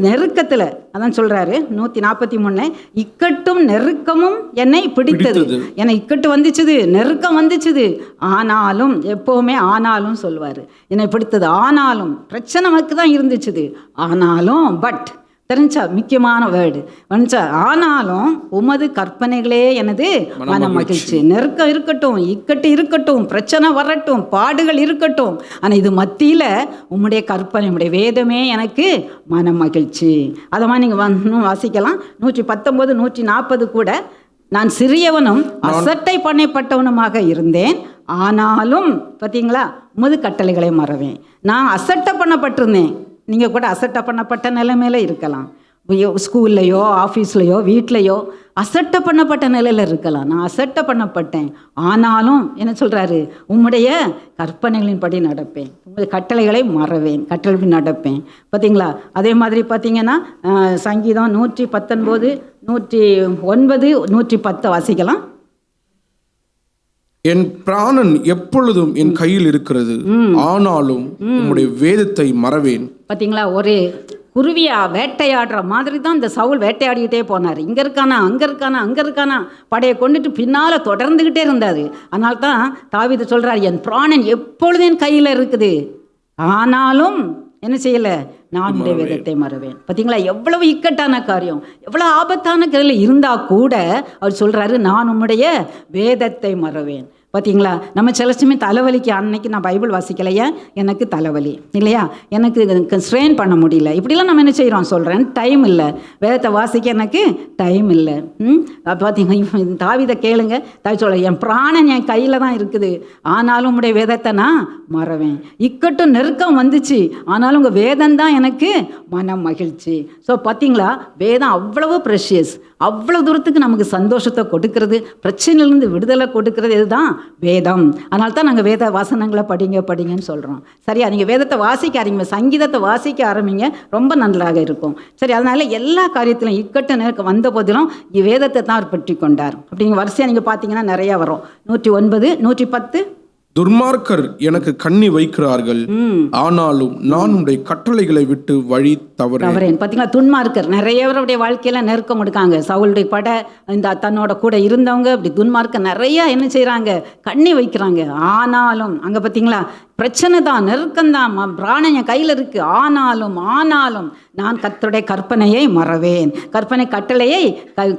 நெருக்கத்தில் அதான் சொல்கிறாரு 143, இக்கட்டும் நெருக்கமும் என்னை பிடித்தது. என்னை இக்கட்டு வந்துச்சுது, நெருக்கம் வந்துச்சுது, ஆனாலும் எப்போவுமே ஆனாலும் சொல்லுவார், என்னை பிடித்தது. ஆனாலும் பிரச்சனை நமக்கு தான் இருந்துச்சுது, ஆனாலும் பட் தெரிஞ்சா முக்கியமான வேர்டு வந்துச்சா, ஆனாலும் உமது கற்பனைகளே எனது மன மகிழ்ச்சி. நெருக்கம் இருக்கட்டும், இக்கட்டு இருக்கட்டும், பிரச்சனை வரட்டும், பாடுகள் இருக்கட்டும், ஆனால் இது மத்தியில் உம்முடைய கற்பனை, உம்முடைய வேதமே எனக்கு மன மகிழ்ச்சி. அதை மாதிரி நீங்கள் வாசிக்கலாம். 119 140 கூட, நான் சிறியவனும் அசட்டை பண்ணப்பட்டவனுமாக இருந்தேன், ஆனாலும் பார்த்தீங்களா உமது கட்டளைகளை மறவேன். நான் அசட்டை பண்ணப்பட்டிருந்தேன், நீங்கள் கூட அசட்டை பண்ணப்பட்ட நிலைமையில இருக்கலாம். ஸ்கூல்லையோ ஆஃபீஸ்லையோ வீட்லையோ அசட்டை பண்ணப்பட்ட நிலையில் இருக்கலாம். நான் அசட்டை பண்ணப்பட்டேன், ஆனாலும் என்ன சொல்கிறாரு? உம்முடைய கற்பனைகளின்படி நடப்பேன், உங்களுடைய கட்டளைகளை மறவேன், கட்டளைப்படி நடப்பேன். பார்த்தீங்களா? அதே மாதிரி பார்த்தீங்கன்னா சங்கீதம் 119 109 110 வாசிக்கலாம். என் பிராணன் எப்பொழுதும் என் கையில் இருக்கிறது, ஆனாலும் உம்முடைய வேதத்தை மறவேன். பார்த்தீங்களா? ஒரு குருவியா வேட்டையாடுற மாதிரி தான் இந்த சவுல் வேட்டையாடிக்கிட்டே போனார். இங்கே இருக்கானா, அங்கே இருக்கானா, அங்கே இருக்கானா, படையை கொண்டுட்டு பின்னால் தொடர்ந்துக்கிட்டே இருந்தார். அதனால தான் தாவீது சொல்கிறார், என் பிராணன் எப்பொழுதும் என் கையில் இருக்குது, ஆனாலும் என்ன செய்யலை, நான் உடைய வேதத்தை மறவேன். பார்த்தீங்களா? எவ்வளவு இக்கட்டான காரியம், எவ்வளோ ஆபத்தான காரியம் இருந்தால் கூட அவர் சொல்கிறாரு, நான் உம்முடைய வேதத்தை மறவேன். பார்த்தீங்களா? நம்ம சில சமயம் தலைவலிக்கு அன்னைக்கு நான் பைபிள் வாசிக்கலையா, எனக்கு தலைவலி இல்லையா, எனக்கு ஸ்ட்ரெயின் பண்ண முடியல, இப்படிலாம் நம்ம என்ன செய்கிறோம் சொல்கிறேன், டைம் இல்லை, வேதத்தை வாசிக்க எனக்கு டைம் இல்லை. பார்த்தீங்க தாவீதை கேளுங்க, தாவீது சொல்ல, என் பிராணன் என் கையில் தான் இருக்குது, ஆனாலும் உங்களுடைய வேதத்தை நான் மறவேன். இக்கட்டும் நெருக்கம் வந்துச்சு, ஆனாலும் உங்கள் வேதம் தான் எனக்கு மனம் மகிழ்ச்சி. ஸோ பார்த்தீங்களா, வேதம் அவ்வளவு ப்ரெஷியஸ், அவ்வளோ தூரத்துக்கு நமக்கு சந்தோஷத்தை கொடுக்கறது, பிரச்சனையிலேருந்து விடுதலை கொடுக்கறது இதுதான் வேதம். அதனால தான் நாங்கள் வேத வசனங்களை படிங்கன்னு சொல்கிறோம். சரியா? நீங்கள் வேதத்தை வாசிக்க ஆரம்பிங்க, சங்கீதத்தை வாசிக்க ஆரம்பிங்க, ரொம்ப நன்றாக இருக்கும். சரி, அதனால் எல்லா காரியத்திலும் இக்கட்டு நேருக்கு வந்த போதிலும் வேதத்தை தான் அவர் பற்றி கொண்டார். அப்படிங்க வரிசையாக நீங்கள் பார்த்தீங்கன்னா நிறையா வரும். 109, 110. துன்மார்க்கர் எனக்கு கண்ணி வைக்கிறார்கள், ஆனாலும் நான் உடைய கட்டளைகளை விட்டு வழி தவறேன். பார்த்தீங்களா, துன்மார்க்கர் நிறைய பேருடைய வாழ்க்கையில நெருக்கம் கொடுக்காங்க. சவுளுடைய படை, இந்த தன்னோட கூட இருந்தவங்க, இப்படி துன்மார்க்கர் நிறைய என்ன செய்யறாங்க, கண்ணி வைக்கிறாங்க. ஆனாலும் அங்க பார்த்தீங்களா, பிரச்சனை தான், நெருக்கம்தான், பிராணம் என் கையில் இருக்கு, ஆனாலும் நான் கர்த்தருடைய கற்பனையை மறவேன், கற்பனை கட்டளையை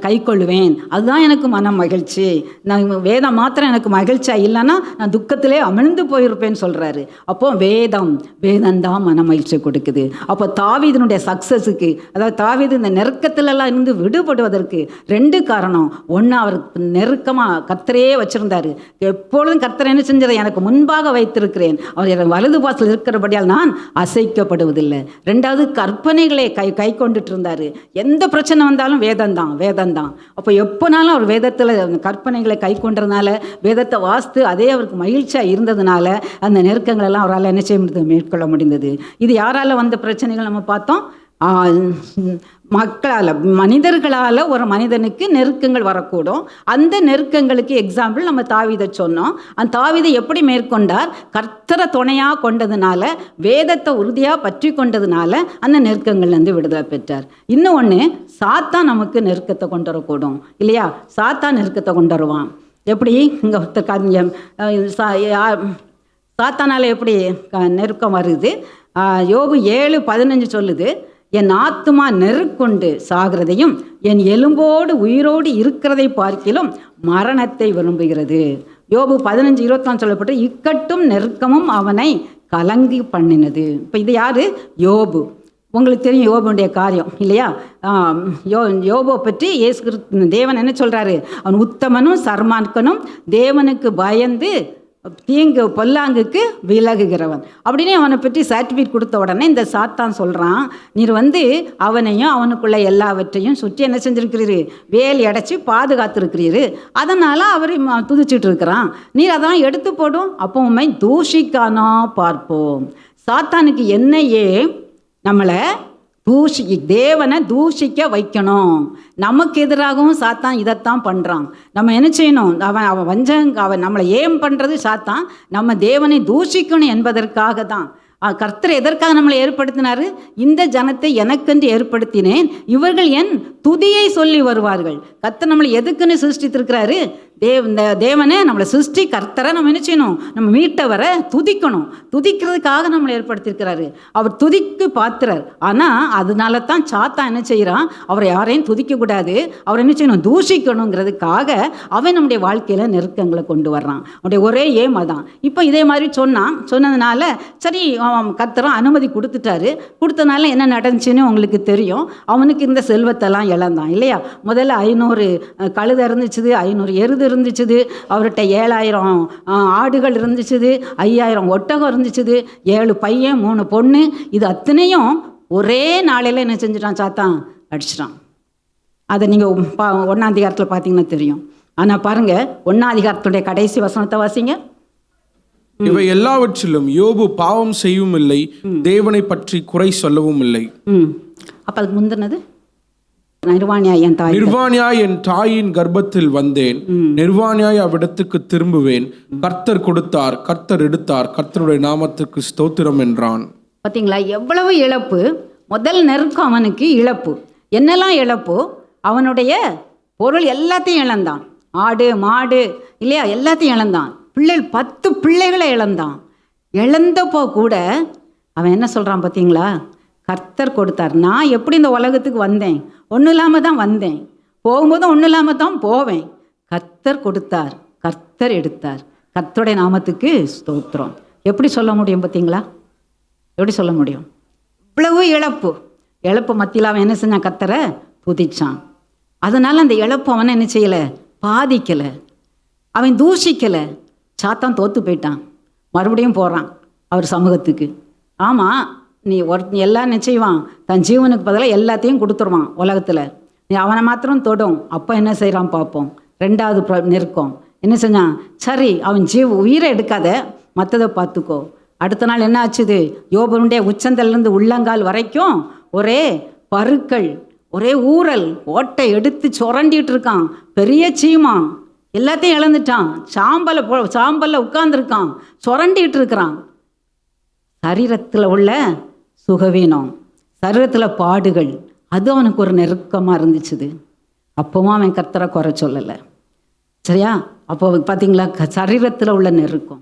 கை கொள்ளுவேன், அதுதான் எனக்கு மனம் மகிழ்ச்சி. நான் வேதம் மாத்திரம் எனக்கு மகிழ்ச்சியா இல்லைன்னா நான் துக்கத்திலே அமிழ்ந்து போயிருப்பேன்னு சொல்றாரு. அப்போ வேதம்தான் மன மகிழ்ச்சி கொடுக்குது. அப்போ தாவீதினுடைய சக்சஸுக்கு, அதாவது தாவீது இந்த நெருக்கத்திலெல்லாம் இருந்து விடுபடுவதற்கு 2 காரணம். ஒன்று, அவர் நெருக்கமாக கர்த்தரே வச்சிருந்தாரு. எப்பொழுதும் கர்த்தர் என்ன செஞ்சதை எனக்கு முன்பாக வைத்திருக்கிறேன், அவர் எனக்கு வலது பாசல் இருக்கிறபடியால் நான் அசைக்கப்படுவதில்லை. 2வது, கற்பனைகளை கை கொண்டுட்டு இருந்தாரு. எந்த பிரச்சனை வந்தாலும் வேதம்தான். அப்போ எப்போனாலும் அவர் வேதத்தில் கற்பனைகளை கை கொண்டதுனால, வேதத்தை வாசித்து அதே அவருக்கு மகிழ்ச்சியாக இருந்ததுனால அந்த நெருக்கங்கள் எல்லாம் அவரால் என்ன செய்ய முடிந்தது, மேற்கொள்ள முடிந்தது. இது யாரால வந்த பிரச்சனைகள் நம்ம பார்த்தோம், மக்களால், மனிதர்களால் ஒரு மனிதனுக்கு நெருக்கங்கள் வரக்கூடும். அந்த நெருக்கங்களுக்கு எக்ஸாம்பிள் நம்ம தாவீதை சொன்னோம். அந்த தாவீதை எப்படி மேற்கொண்டார், கர்த்தரை துணையாக கொண்டதுனால, வேதத்தை உறுதியாக பற்றி கொண்டதுனால அந்த நெருக்கங்கள்லேருந்து விடுதலை பெற்றார். இன்னும் ஒன்று, சாத்தான் நமக்கு நெருக்கத்தை கொண்டு வரக்கூடும் இல்லையா, சாத்தான் நெருக்கத்தை கொண்டு வருவான். எப்படி இங்கே சாத்தானால் எப்படி நெருக்கம் வருது, யோபு 7:15 சொல்லுது, என் ஆத்துமா நெருக்கொண்டு சாகிறதையும் என் எலும்போடு உயிரோடு இருக்கிறதை பார்க்கிலும் மரணத்தை விரும்புகிறது. யோபு 15:24 சொல்லப்பட்டு, இக்கட்டும் நெருக்கமும் அவனை கலங்கி பண்ணினது. இப்போ இது யாரு, யோபு. உங்களுக்கு தெரியும் யோபுடைய காரியம் இல்லையா. யோபை பற்றி இயேசு கிறிஸ்து தேவன் என்ன சொல்றாரு, அவன் உத்தமனும் சர்மான்கனும், தேவனுக்கு பயந்து தீங்கு பொல்லாங்குக்கு விலகுகிறவன் அப்படின்னு அவனை பற்றி சர்டிஃபிகேட் கொடுத்த உடனே இந்த சாத்தான் சொல்கிறான், நீர் அவனையும் அவனுக்குள்ள எல்லாவற்றையும் சுற்றி என்ன செஞ்சுருக்கிறீரு, வேலி அடைச்சி பாதுகாத்துருக்கிறீரு, அதனால் அவரை துதிச்சிட்டு இருக்கிறான், நீர் அதான் எடுத்து போடும், அப்போ உண்மை தூஷிக்கானா பார்ப்போம். சாத்தானுக்கு என்னையே நம்மளை தேவனை தூஷிக்க வைக்கணும். நமக்கு எதிராகவும் சாத்தான் இதைத்தான் பண்ணுறான். நம்ம என்ன செய்யணும், அவன் நம்மளை ஏம் பண்ணுறது சாத்தான், நம்ம தேவனை தூஷிக்கணும் என்பதற்காக தான். கர்த்தர் எதற்காக நம்மளை ஏற்படுத்தினார், இந்த ஜனத்தை எனக்கென்று ஏற்படுத்தினேன், இவர்கள் என் துதியை சொல்லி வருவார்கள். கர்த்தர் நம்மளை எதுக்குன்னு சிருஷ்டித்திருக்கிறாரு, தேவனை நம்மளை சிருஷ்டி கர்த்தரை நம்ம என்ன செய்யணும், நம்ம மீட்டவரை துதிக்கணும், துதிக்கிறதுக்காக நம்மளை ஏற்படுத்தியிருக்கிறாரு. அவர் துதிக்கு பாத்திரர். ஆனால் அதனால தான் சாத்தான் என்ன செய்கிறான், அவரை யாரையும் துதிக்கக்கூடாது, அவர் என்ன செய்யணும், தூஷிக்கணுங்கிறதுக்காக அவன் நம்முடைய வாழ்க்கையில் நெருக்கங்களை கொண்டு வர்றான். அவனுடைய ஒரே ஏம் அதான். இப்போ இதே மாதிரி சொன்னதுனால சரி கர்த்தரும் அனுமதி கொடுத்தனால என்ன நடந்துச்சுன்னு உங்களுக்கு தெரியும். அவனுக்கு இந்த செல்வத்தெல்லாம் இழந்தான் இல்லையா. முதல்ல 500 கழுதை இருந்துச்சுது, 500 எருது இருந்துச்சுது, அவர்கிட்ட 7000 ஆடுகள் இருந்துச்சுது, 5000 ஒட்டகம் இருந்துச்சுது, 7 பையன் 3 பொண்ணு. இது அத்தனையும் ஒரே நாளையில் என்ன செஞ்சிட்டான், சாத்தான் அடிச்சிட்டான். அதை நீங்கள் 1ஆம் அதிகாரத்தில் பார்த்தீங்கன்னா தெரியும். ஆனால் பாருங்க 1ஆம் அதிகாரத்துடைய கடைசி வசனத்தை வாசிங்க. இவை எல்லாவற்றிலும் யோபு பாவம் செய்யவும் இல்லை, தேவனை பற்றி குறை சொல்லவும் இல்லை. அப்ப அதுக்கு முந்தினது, நிர்வாணியாய் என் தாயின் கர்ப்பத்தில் வந்தேன், நிர்வாணியாய் அவ்விடத்துக்கு திரும்புவேன், கர்த்தர் கொடுத்தார், கர்த்தர் எடுத்தார், கர்த்தருடைய நாமத்துக்கு ஸ்தோத்திரம் என்றான். பார்த்தீங்களா எவ்வளவு இழப்பு. முதல் நெருக்கம் அவனுக்கு இழப்பு. என்னெல்லாம் இழப்பு, அவனுடைய பொருள் எல்லாத்தையும் இழந்தான், ஆடு மாடு இல்லையா, எல்லாத்தையும் இழந்தான். 10 பிள்ளைகளை இழந்தான். இழந்தப்போ கூட அவன் என்ன சொல்கிறான் பார்த்தீங்களா, கர்த்தர் கொடுத்தார். நான் எப்படி இந்த உலகத்துக்கு வந்தேன், ஒன்றும் இல்லாமல் தான் வந்தேன், போகும்போதும் ஒன்றும் இல்லாமல் தான் போவேன். கர்த்தர் கொடுத்தார், கர்த்தர் எடுத்தார், கர்த்தருடைய நாமத்துக்கு ஸ்தோத்திரம். எப்படி சொல்ல முடியும் பார்த்தீங்களா? எப்படி சொல்ல முடியும்? இவ்வளவு இழப்பு மத்தியில் அவன் என்ன செஞ்சான்? கர்த்தரை துதிச்சான். அதனால் அந்த இழப்பு அவனை என்ன செய்யலை? பாதிக்கலை, அவன் தூஷிக்கலை. சாத்தான் தோற்று போயிட்டான். மறுபடியும் போகிறான் அவர் சமூகத்துக்கு. ஆமாம், நீ எல்லாம் என்ன செய்வான்? தன் ஜீவனுக்கு பதிலாக எல்லாத்தையும் கொடுத்துருவான் உலகத்தில். நீ அவனை மாத்திரம் தொடும். அப்போ என்ன செய்கிறான் பார்ப்போம். 2வது நெருக்கம் என்ன செஞ்சான்? சரி, அவன் உயிரை எடுக்காத, மற்றதை பார்த்துக்கோ. அடுத்த நாள் என்ன ஆச்சுது? யோபனுடைய உச்சந்தல்லேருந்து உள்ளங்கால் வரைக்கும் ஒரே பருக்கள், ஒரே ஊறல், ஓட்டை எடுத்து சுரண்டிட்டு இருக்கான். பெரிய சீமா, எல்லாத்தையும் இழந்துட்டான். சாம்பல்ல உட்கார்ந்துருக்கான், சுரண்டிட்டு இருக்கிறான். சரீரத்தில் உள்ள சுகவீனம், சரீரத்தில் பாடுகள், அது அவனுக்கு ஒரு நெருக்கமாக இருந்துச்சுது. அப்பவும் அவன் கர்த்தரை குறை சொல்லலை. சரியா? அப்போ பார்த்தீங்களா, சரீரத்தில் உள்ள நெருக்கம்.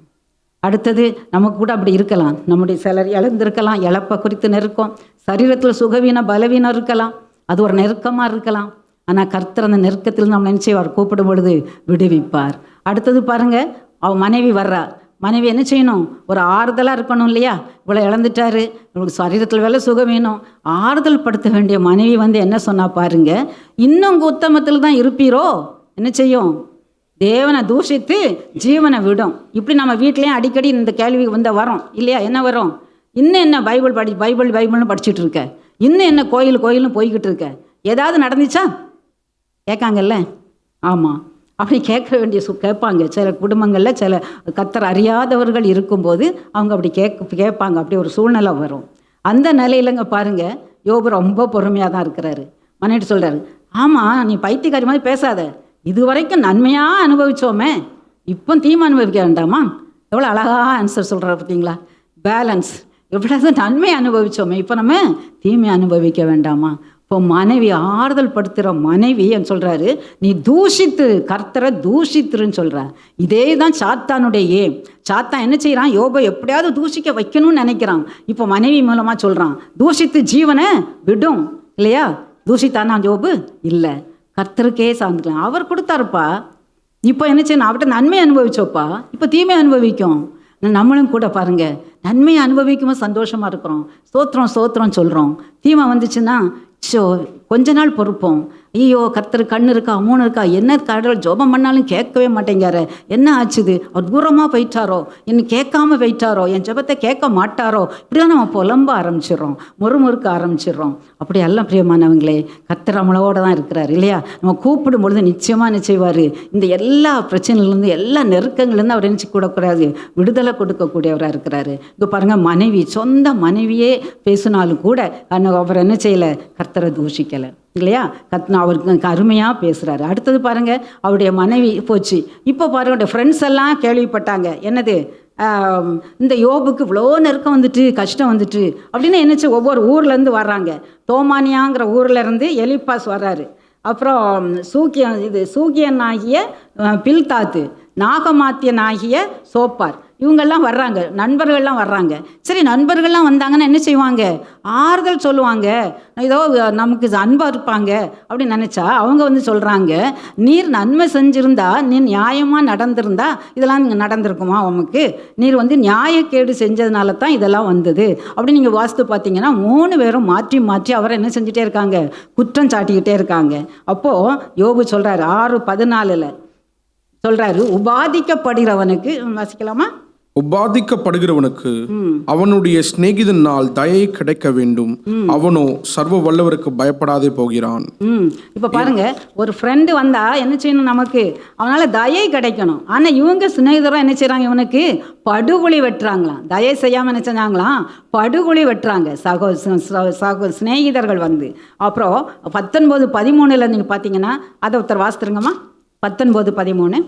அடுத்தது நமக்கு கூட அப்படி இருக்கலாம். நம்முடைய சிலர் இழந்திருக்கலாம், இழப்பை குறித்து நெருக்கம். சரீரத்தில் சுகவீனம், பலவீனம் இருக்கலாம், அது ஒரு நெருக்கமாக இருக்கலாம். ஆனால் கர்த்தர் அந்த நெருக்கத்தில் நம்ம நினைச்சவர் கூப்பிடும் பொழுது விடுவிப்பார். அடுத்தது பாருங்க, அவன் மனைவி வர்றா. மனைவி என்ன செய்யணும்? ஒரு ஆறுதலாக இருக்கணும் இல்லையா? இவ்வளோ இழந்துட்டாரு, இவளுக்கு சரீரத்தில் வேலை சுகம் வேணும், ஆறுதல் படுத்த வேண்டிய மனைவி என்ன சொன்னா பாருங்க, இன்னும் உத்தமத்தில் தான் இருப்பீரோ, என்ன செய்யும்? தேவனை தூஷித்து ஜீவனை விடும். இப்படி நம்ம வீட்லேயும் அடிக்கடி இந்த கேள்வி வரோம் இல்லையா? என்ன வரும்? இன்னும் என்ன பைபிள்னு படிச்சுட்டு இருக்க, இன்னும் என்ன கோயில்னு போய்கிட்டு இருக்க, ஏதாவது நடந்துச்சா கேட்காங்கல்ல? ஆமாம், அப்படி கேட்க வேண்டிய கேட்பாங்க. சில குடும்பங்களில் சில கர்த்தர் அறியாதவர்கள் இருக்கும்போது அவங்க அப்படி கேட்பாங்க. அப்படி ஒரு சூழ்நிலை வரும். அந்த நிலையிலங்க பாருங்க, யோபு ரொம்ப பொறுமையாக தான் இருக்கிறாரு. மனைவி சொல்கிறாரு, ஆமாம், நீ பைத்தியக்காரி மாதிரி பேசாத, இது வரைக்கும் நன்மையாக அனுபவித்தோமே, இப்போ தீமை அனுபவிக்க வேண்டாமா? எவ்வளோ அழகாக ஆன்சர் சொல்கிறார் பார்த்தீங்களா? பேலன்ஸ். எவ்வளவு நன்மை அனுபவித்தோமே, இப்போ நம்ம தீமை அனுபவிக்க வேண்டாமா? இப்போ மனைவி ஆறுதல் படுத்துகிற மனைவி சொல்கிறாரு, நீ தூஷித்து கர்த்தரை தூஷித்துருன்னு சொல்கிற. இதே தான் சாத்தானுடைய சாத்தான் என்ன செய்கிறான்? யோபை எப்படியாவது தூஷிக்க வைக்கணும்னு நினைக்கிறான். இப்போ மனைவி மூலமாக சொல்கிறான், தூஷித்து ஜீவனை விடும் இல்லையா? தூஷித்தானா யோபு? இல்லை, கர்த்தருக்கே சார்ந்துக்கலாம். அவர் கொடுத்தாருப்பா. இப்போ என்ன செய்யணும்? அவர்கிட்ட நன்மை அனுபவிச்சோப்பா, இப்போ தீமை அனுபவிக்கும். நம்மளும் கூட பாருங்க, நன்மையை அனுபவிக்கும்போது சந்தோஷமா இருக்கிறோம், ஸ்தோத்திரம் சொல்கிறோம். தீமை வந்துச்சுன்னா கொஞ்ச நாள் பொறுப்போம். ஐயோ, கர்த்தர் கண்ணு இருக்கா, மூணு இருக்கா, என்ன கடவுள் ஜோபம் பண்ணாலும் கேட்கவே மாட்டேங்காரு, என்ன ஆச்சுது, அவர் தூரமாக போயிட்டாரோ, என்ன கேட்காம போயிட்டாரோ, என் ஜெபத்தை கேட்க மாட்டாரோ, இப்படிலாம் நம்ம புலம்ப ஆரம்பிச்சிடுறோம், முறுமுறுக்க ஆரம்பிச்சிடுறோம். அப்படி எல்லாம் பிரியமானவங்களே, கர்த்தர் நம்மளோட தான் இருக்கிறார் இல்லையா? நம்ம கூப்பிடும் பொழுது நிச்சயமாக என்ன செய்வார்? இந்த எல்லா பிரச்சனையிலேருந்து, எல்லா நெருக்கங்கள்லேருந்து அவர் நினச்சி கூடக்கூடாது, விடுதலை கொடுக்கக்கூடியவராக இருக்கிறாரு. இப்போ பாருங்கள், மனைவி, சொந்த மனைவியே பேசினாலும் கூட அவர் என்ன செய்யலை? கர்த்தரை தூஷிக்கலை இல்லையா? அவருக்கு அருமையாக பேசுகிறாரு. அடுத்தது பாருங்கள், அவருடைய மனைவி போச்சு. இப்போ பாருங்க, ஃப்ரெண்ட்ஸ் எல்லாம் கேள்விப்பட்டாங்க. என்னது? இந்த யோபுக்கு இவ்வளோ நெருக்கம் வந்துட்டு, கஷ்டம் வந்துட்டு அப்படின்னு என்னச்சு, ஒவ்வொரு ஊர்லேருந்து வர்றாங்க. தோமானியாங்கிற ஊர்லேருந்து எலிப்பாஸ் வர்றாரு. அப்புறம் சூகியனாகிய பில்தாத்து, நாகமாத்தியனாகிய சோப்பார், இவங்கெல்லாம் வர்றாங்க. நண்பர்கள்லாம் வர்றாங்க. சரி, நண்பர்கள்லாம் வந்தாங்கன்னா என்ன செய்வாங்க? ஆறுதல் சொல்லுவாங்க, ஏதோ நமக்கு அன்பாக இருப்பாங்க அப்படின்னு நினச்சா அவங்க சொல்கிறாங்க, நீர் நன்மை செஞ்சுருந்தா, நீ நியாயமாக நடந்திருந்தா இதெல்லாம் நீங்கள் நடந்திருக்குமா? உமக்கு நீர் நியாயக்கேடு செஞ்சதுனால தான் இதெல்லாம் வந்தது அப்படின்னு நீங்கள் வாஸ்து பார்த்தீங்கன்னா 3 பேரும் மாற்றி அவரை என்ன செஞ்சுட்டே இருக்காங்க? குற்றம் சாட்டிக்கிட்டே இருக்காங்க. அப்போது யோபு சொல்கிறாரு 6:14 சொல்கிறாரு, உபாதிக்கப்படுகிறவனுக்கு, வாசிக்கலாமா? உபாதிக்கப்படுகிறவனுக்கு அவனுடைய சிநேகிதனால் தயை கிடைக்க வேண்டும், அவனோ சர்வ வல்லவருக்கு பயப்படாதே போகிறான். இப்ப பாருங்க, ஒரு ஃப்ரெண்டு வந்தா என்ன செய்யணும்? நமக்கு அவனால தயை கிடைக்கணும். ஆனா இவங்க சிநேகிதரும் என்ன செய்யறாங்க? இவனுக்கு படுகொலை வெட்டுறாங்களாம். தயை செய்யாம என்ன செஞ்சாங்களாம்? படுகொலை வெட்டுறாங்க சிநேகிதர்கள் அப்புறம் 19:13 நீங்க பாத்தீங்கன்னா, அதை ஒருத்தர் வாசித்துருங்கம்மா. 19:13,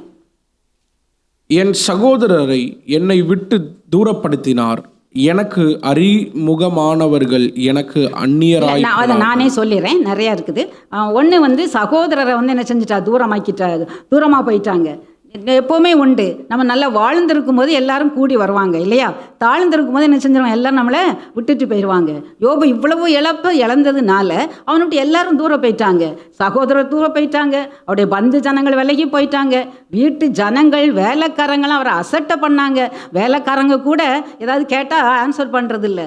என் சகோதரரை என்னை விட்டு தூரப்படுத்தினார், எனக்கு அறிமுகமானவர்கள் எனக்கு அந்நியராய். அதை நானே சொல்லிடுறேன், நிறைய இருக்குது. ஒன்று சகோதரரை என்ன செஞ்சுட்டா? தூரமாக போயிட்டாங்க. எப்போவுமே உண்டு. நம்ம நல்லா வாழ்ந்திருக்கும் போது எல்லாரும் கூடி வருவாங்க இல்லையா? தாழ்ந்திருக்கும் போது என்ன செஞ்சிருவாங்க, எல்லாரும் நம்மளை விட்டுட்டு போயிடுவாங்க. யோபு இவ்வளவு இழந்ததுனால அவனுக்கு எல்லாரும் தூரம் போயிட்டாங்க. சகோதரர் தூரம் போயிட்டாங்க, அவருடைய பந்து ஜனங்கள் விலகி போயிட்டாங்க, வீட்டு ஜனங்கள் வேலைக்காரங்களாம் அவரை அசட்டை பண்ணாங்க. வேலைக்காரங்க கூட ஏதாவது கேட்டால் ஆன்சர் பண்ணுறது இல்லை,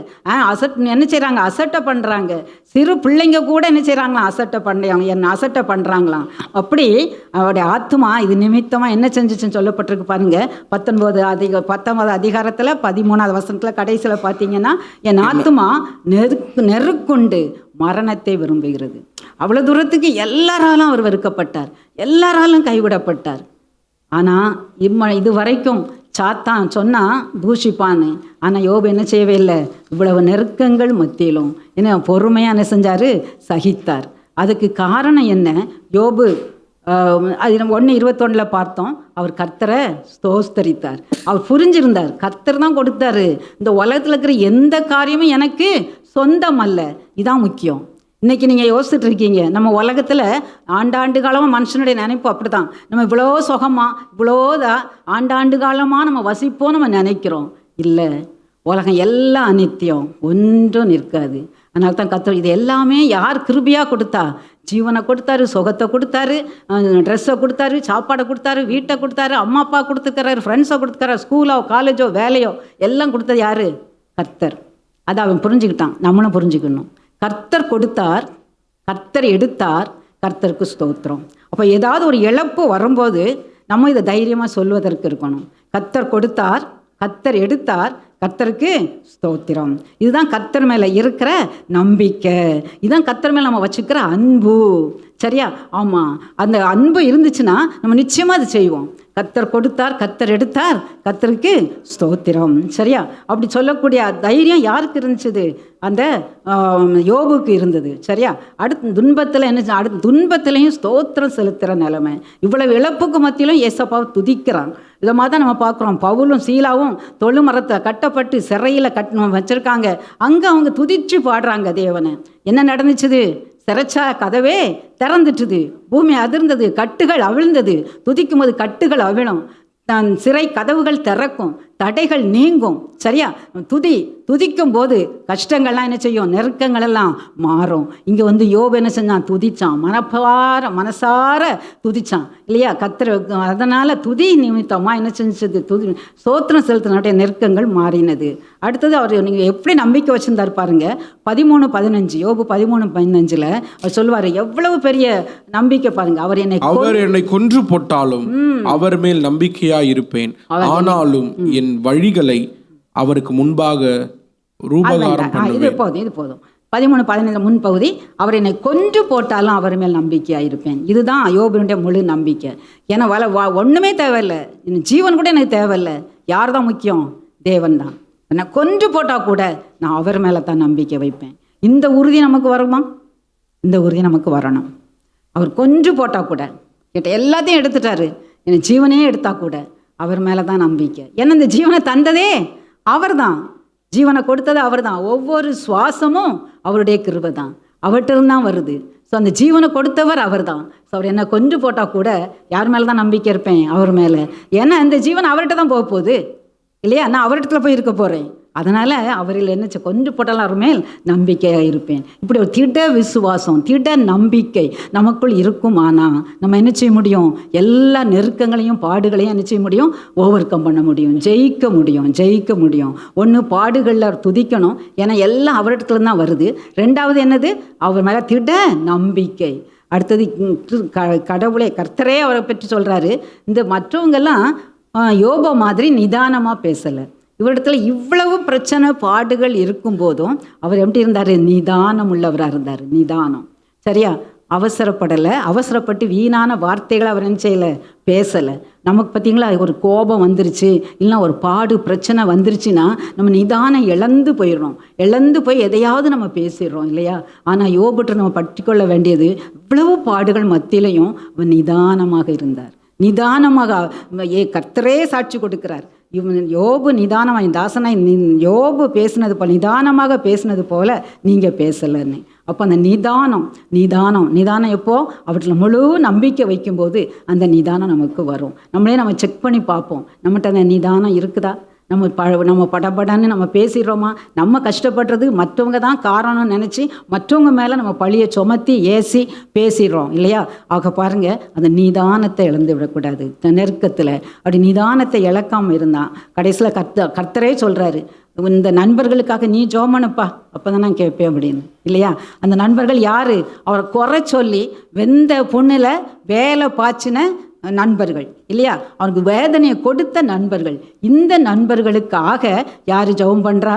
என்ன செய்கிறாங்க, அசட்டை பண்ணுறாங்க. சிறு பிள்ளைங்க கூட என்ன செய்கிறாங்களாம், அசட்டை பண்ணுறாங்களாம். அப்படி அவருடைய ஆத்மா இது நிமித்தமாக என்ன செஞ்சிச்சுன்னு சொல்லப்பட்டிருக்கு பாருங்க. 19 அதிகாரத்தில் 13வது வசனத்தில் கடைசியில் பார்த்தீங்கன்னா, என் ஆத்மா நெருக்குண்டு மரணத்தை விரும்புகிறது. அவ்வளோ தூரத்துக்கு எல்லாராலும் அவர் வெறுக்கப்பட்டார், எல்லாராலும் கைவிடப்பட்டார். ஆனால் இது வரைக்கும் சாத்தான் சொன்னால் தூஷிப்பான்னு. ஆனால் யோபு என்ன செய்யவே இல்லை, இவ்வளவு நெருக்கங்கள் மத்தியிலும் என்ன பொறுமையாக என்ன செஞ்சார், சகித்தார். அதுக்கு காரணம் என்ன? யோபு அது நம்ம 1:21 பார்த்தோம். அவர் கர்த்தரை ஸ்தோஸ்தரித்தார். அவர் புரிஞ்சிருந்தார், கர்த்தர் தான் கொடுத்தாரு, இந்த உலகத்தில் இருக்கிற எந்த காரியமும் எனக்கு சொந்தம் அல்ல. இதான் முக்கியம். இன்றைக்கி நீங்கள் யோசிச்சுட்டு இருக்கீங்க, நம்ம உலகத்தில் ஆண்டாண்டு காலமாக மனுஷனுடைய நினைப்பு அப்படி தான். நம்ம இவ்வளோ சுகமாக இவ்வளோதான் ஆண்டாண்டு காலமாக நம்ம வசிப்போம் நம்ம நினைக்கிறோம். இல்லை, உலகம் எல்லாம் அநித்தியம், ஒன்றும் நிற்காது. அதனால தான் கர்த்தர் இது எல்லாமே யார் கிருபையாக கொடுத்தா? ஜீவனை கொடுத்தாரு, சுகத்தை கொடுத்தாரு, ட்ரெஸ்ஸை கொடுத்தாரு, சாப்பாடை கொடுத்தாரு, வீட்டை கொடுத்தாரு, அம்மா அப்பா கொடுத்துக்கிறாரு, ஃப்ரெண்ட்ஸை கொடுத்துக்கிறாரு, ஸ்கூலோ காலேஜோ வேலையோ எல்லாம் கொடுத்தது யார்? கர்த்தர். அதை அவன் புரிஞ்சுக்கிட்டான், நம்மளும் புரிஞ்சுக்கணும். கர்த்தர் கொடுத்தார், கர்த்தர் எடுத்தார், கர்த்தருக்கு ஸ்தோத்திரம். அப்போ ஏதாவது ஒரு இழப்பு வரும்போது நம்ம இதை தைரியமாக சொல்வதற்கு இருக்கணும். கர்த்தர் கொடுத்தார், கர்த்தர் எடுத்தார், கர்த்தருக்கு ஸ்தோத்திரம். இதுதான் கர்த்தர் மேலே இருக்கிற நம்பிக்கை, இதுதான் கர்த்தர் மேலே நம்ம வச்சுக்கிற அன்பு. சரியா? ஆமாம், அந்த அன்பு இருந்துச்சுன்னா நம்ம நிச்சயமாக அது செய்வோம். கர்த்தர் கொடுத்தார், கர்த்தர் எடுத்தார், கர்த்தருக்கு ஸ்தோத்திரம். சரியா? அப்படி சொல்லக்கூடிய தைரியம் யாருக்கு இருந்துச்சு? அந்த யோபுக்கு இருந்தது. சரியா? அடுத்த துன்பத்தில் என்ன, அடுத்த துன்பத்திலையும் ஸ்தோத்திரம் செலுத்துகிற நிலைமை. இவ்வளவு இழப்புக்கு மத்தியிலும் ஏசப்பாவை துதிக்கிறான். இதை மாதிரி தான் நம்ம பார்க்குறோம். பவுலும் சீலாவும் தொழுமரத்தை கட்டப்பட்டு சிறையில் வச்சுருக்காங்க. அங்கே அவங்க துதிச்சு பாடுறாங்க தேவனை. என்ன நடந்துச்சுது? சிறைச்சா கதவே திறந்துட்டுது, பூமி அதிர்ந்தது, கட்டுகள் அவிழ்ந்தது. துதிக்கும் போது கட்டுகள் அவிழும், சிறை கதவுகள் திறக்கும், தடைகள் நீங்கும். சரியா? துதிக்கும் போது கஷ்டங்கள்லாம் என்ன செய்யும், நெருக்கங்கள் எல்லாம் மாறும். இங்கே யோபு என்ன செஞ்சான், துதிச்சான், மனசார துதிச்சான் இல்லையா? கர்த்தர். அதனால் துதி நிமித்தமாக என்ன செஞ்சது, ஸ்தோத்திரம் செலுத்தினுடைய நெருக்கங்கள் மாறினது. அடுத்தது அவர் நீங்கள் எப்படி நம்பிக்கை வச்சுருந்தார் பாருங்க. 13:15 யோபு 13:15 அவர் சொல்லுவார், எவ்வளவு பெரிய நம்பிக்கை பாருங்க. அவர் என்னை கொன்று போட்டாலும் அவர் மேல் நம்பிக்கையா இருப்பேன், ஆனாலும் என் வழிகளை அவருக்கு முன்பாக ரூபகாரம் பண்ணுவேன். இது போதும் 13:15 முன்பகுதி, அவர் என்னை கொன்று போட்டாலும் அவர் மேல் நம்பிக்கையாக இருப்பேன். இதுதான் யோபுனுடைய முழு நம்பிக்கை. ஏன்னா ஒன்றுமே தேவையில்லை, ஜீவன் கூட எனக்கு தேவையில்லை. யார் தான் முக்கியம்? தேவன் தான். என்னை கொன்று போட்டால் கூட நான் அவர் மேலே தான் நம்பிக்கை வைப்பேன். இந்த உறுதி நமக்கு வருமா? இந்த உறுதி நமக்கு வரணும். அவர் கொன்று போட்டால் கூட, கேட்ட எல்லாத்தையும் எடுத்துட்டாரு, என்னை ஜீவனே எடுத்தால் கூட அவர் மேலே தான் நம்பிக்கை. ஏன்னா இந்த ஜீவனை தந்ததே அவர் தான், ஜீவனை கொடுத்தது அவர் தான். ஒவ்வொரு சுவாசமும் அவருடைய கிருபை தான், அவர்கிட்ட தான் வருது. ஸோ அந்த ஜீவனை கொடுத்தவர் அவர் தான். ஸோ அவர் என்னை கொன்று போட்டால் கூட யார் மேலே தான் நம்பிக்கை இருப்பேன்? அவர் மேலே. ஏன்னா இந்த ஜீவன் அவர்கிட்ட தான் போக போகுது இல்லையா? நான் அவர்கிட்ட போய் இருக்க போகிறேன். அதனால் அவரில் என்ன கொண்டு போட்டாலும் அவர் மேல் நம்பிக்கையாக இருப்பேன். இப்படி ஒரு திட விசுவாசம், திட நம்பிக்கை நமக்குள் இருக்கும். ஆனால் நம்ம என்ன செய்ய முடியும்? எல்லா நெருக்கங்களையும் பாடுகளையும் என்ன செய்ய முடியும்? ஓவர் கம் பண்ண முடியும், ஜெயிக்க முடியும். ஒன்று பாடுகளில் துதிக்கணும், ஏன்னா எல்லாம் அவரிடத்துல தான் வருது. ரெண்டாவது என்னது? அவர் மேலே திட நம்பிக்கை. அடுத்தது கடவுளே, கர்த்தரே அவரை பற்றி சொல்கிறாரு. இந்த மற்றவங்கெல்லாம் யோபு மாதிரி நிதானமாக பேசலை. இவரிடத்துல இவ்வளவு பிரச்சனை பாடுகள் இருக்கும் போதும் அவர் எப்படி இருந்தார்? நிதானம் உள்ளவராக இருந்தார். நிதானம். சரியா? அவசரப்பட்டு வீணான வார்த்தைகளை அவர் என்ன செய்யலை, பேசலை. நமக்கு பார்த்தீங்களா, ஒரு கோபம் வந்துருச்சு, இல்லைன்னா ஒரு பிரச்சனை வந்துருச்சுன்னா நம்ம நிதானம் இழந்து போய் எதையாவது நம்ம பேசிடுறோம் இல்லையா? ஆனால் யோபுட்ட நம்ம பற்றிக்கொள்ள வேண்டியது, இவ்வளவு பாடுகள் மத்தியிலையும் அவர் நிதானமாக இருந்தார். கர்த்தரே சாட்சி கொடுக்கிறார். யோபு நிதானமாக, தாசனாய் யோபு பேசினது போல, நிதானமாக பேசினது போல நீங்கள் பேசலைன்னு. அப்போ அந்த நிதானம் எப்போ அவற்றில் முழு நம்பிக்கை வைக்கும்போது அந்த நிதானம் நமக்கு வரும். நம்ம செக் பண்ணி பார்ப்போம், நம்மகிட்ட அந்த நிதானம் இருக்குதா? நம்ம படபடன்னு நம்ம பேசிடுறோமா? நம்ம கஷ்டப்படுறது மற்றவங்க தான் காரணம்னு நினச்சி மற்றவங்க மேலே நம்ம பழியை சுமத்தி ஏசி பேசிடுறோம் இல்லையா? ஆக பாருங்கள், அந்த நிதானத்தை இழந்து விடக்கூடாது. நெருக்கத்தில் அப்படி நிதானத்தை இழக்காமல் இருந்தான் கடைசியில் கர்த்தரே சொல்கிறாரு, இந்த நண்பர்களுக்காக நீ ஜோமனுப்பா, அப்போ தான் நான் கேட்பேன் அப்படின்னு இல்லையா? அந்த நண்பர்கள் யார்? அவரை குறை சொல்லி வெந்த பொண்ணில் வேலை பாய்ச்சின நண்பர்கள் இல்லையா? அவனுக்கு வேதனையை கொடுத்த நண்பர்கள். இந்த நண்பர்களுக்காக யார் ஜெபம் பண்ணுறா?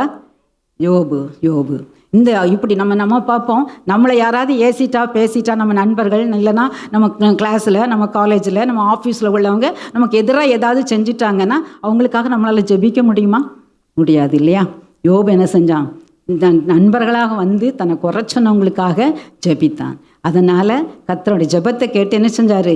யோபு. இந்த இப்படி நம்ம பார்ப்போம், நம்மளை யாராவது ஏசிட்டா பேசிட்டா நம்ம நண்பர்கள் இல்லைன்னா நம்ம கிளாஸில், நம்ம காலேஜில், நம்ம ஆஃபீஸில் உள்ளவங்க நமக்கு எதிராக ஏதாவது செஞ்சிட்டாங்கன்னா அவங்களுக்காக நம்மளால் ஜெபிக்க முடியுமா? முடியாது இல்லையா? யோபு என்ன செஞ்சான்? இந்த நண்பர்களாக வந்து தன்னை குறைச்சனவங்களுக்காக ஜெபித்தான். அதனால் கர்த்தருடைய ஜெபத்தை கேட்டு என்ன செஞ்சார்?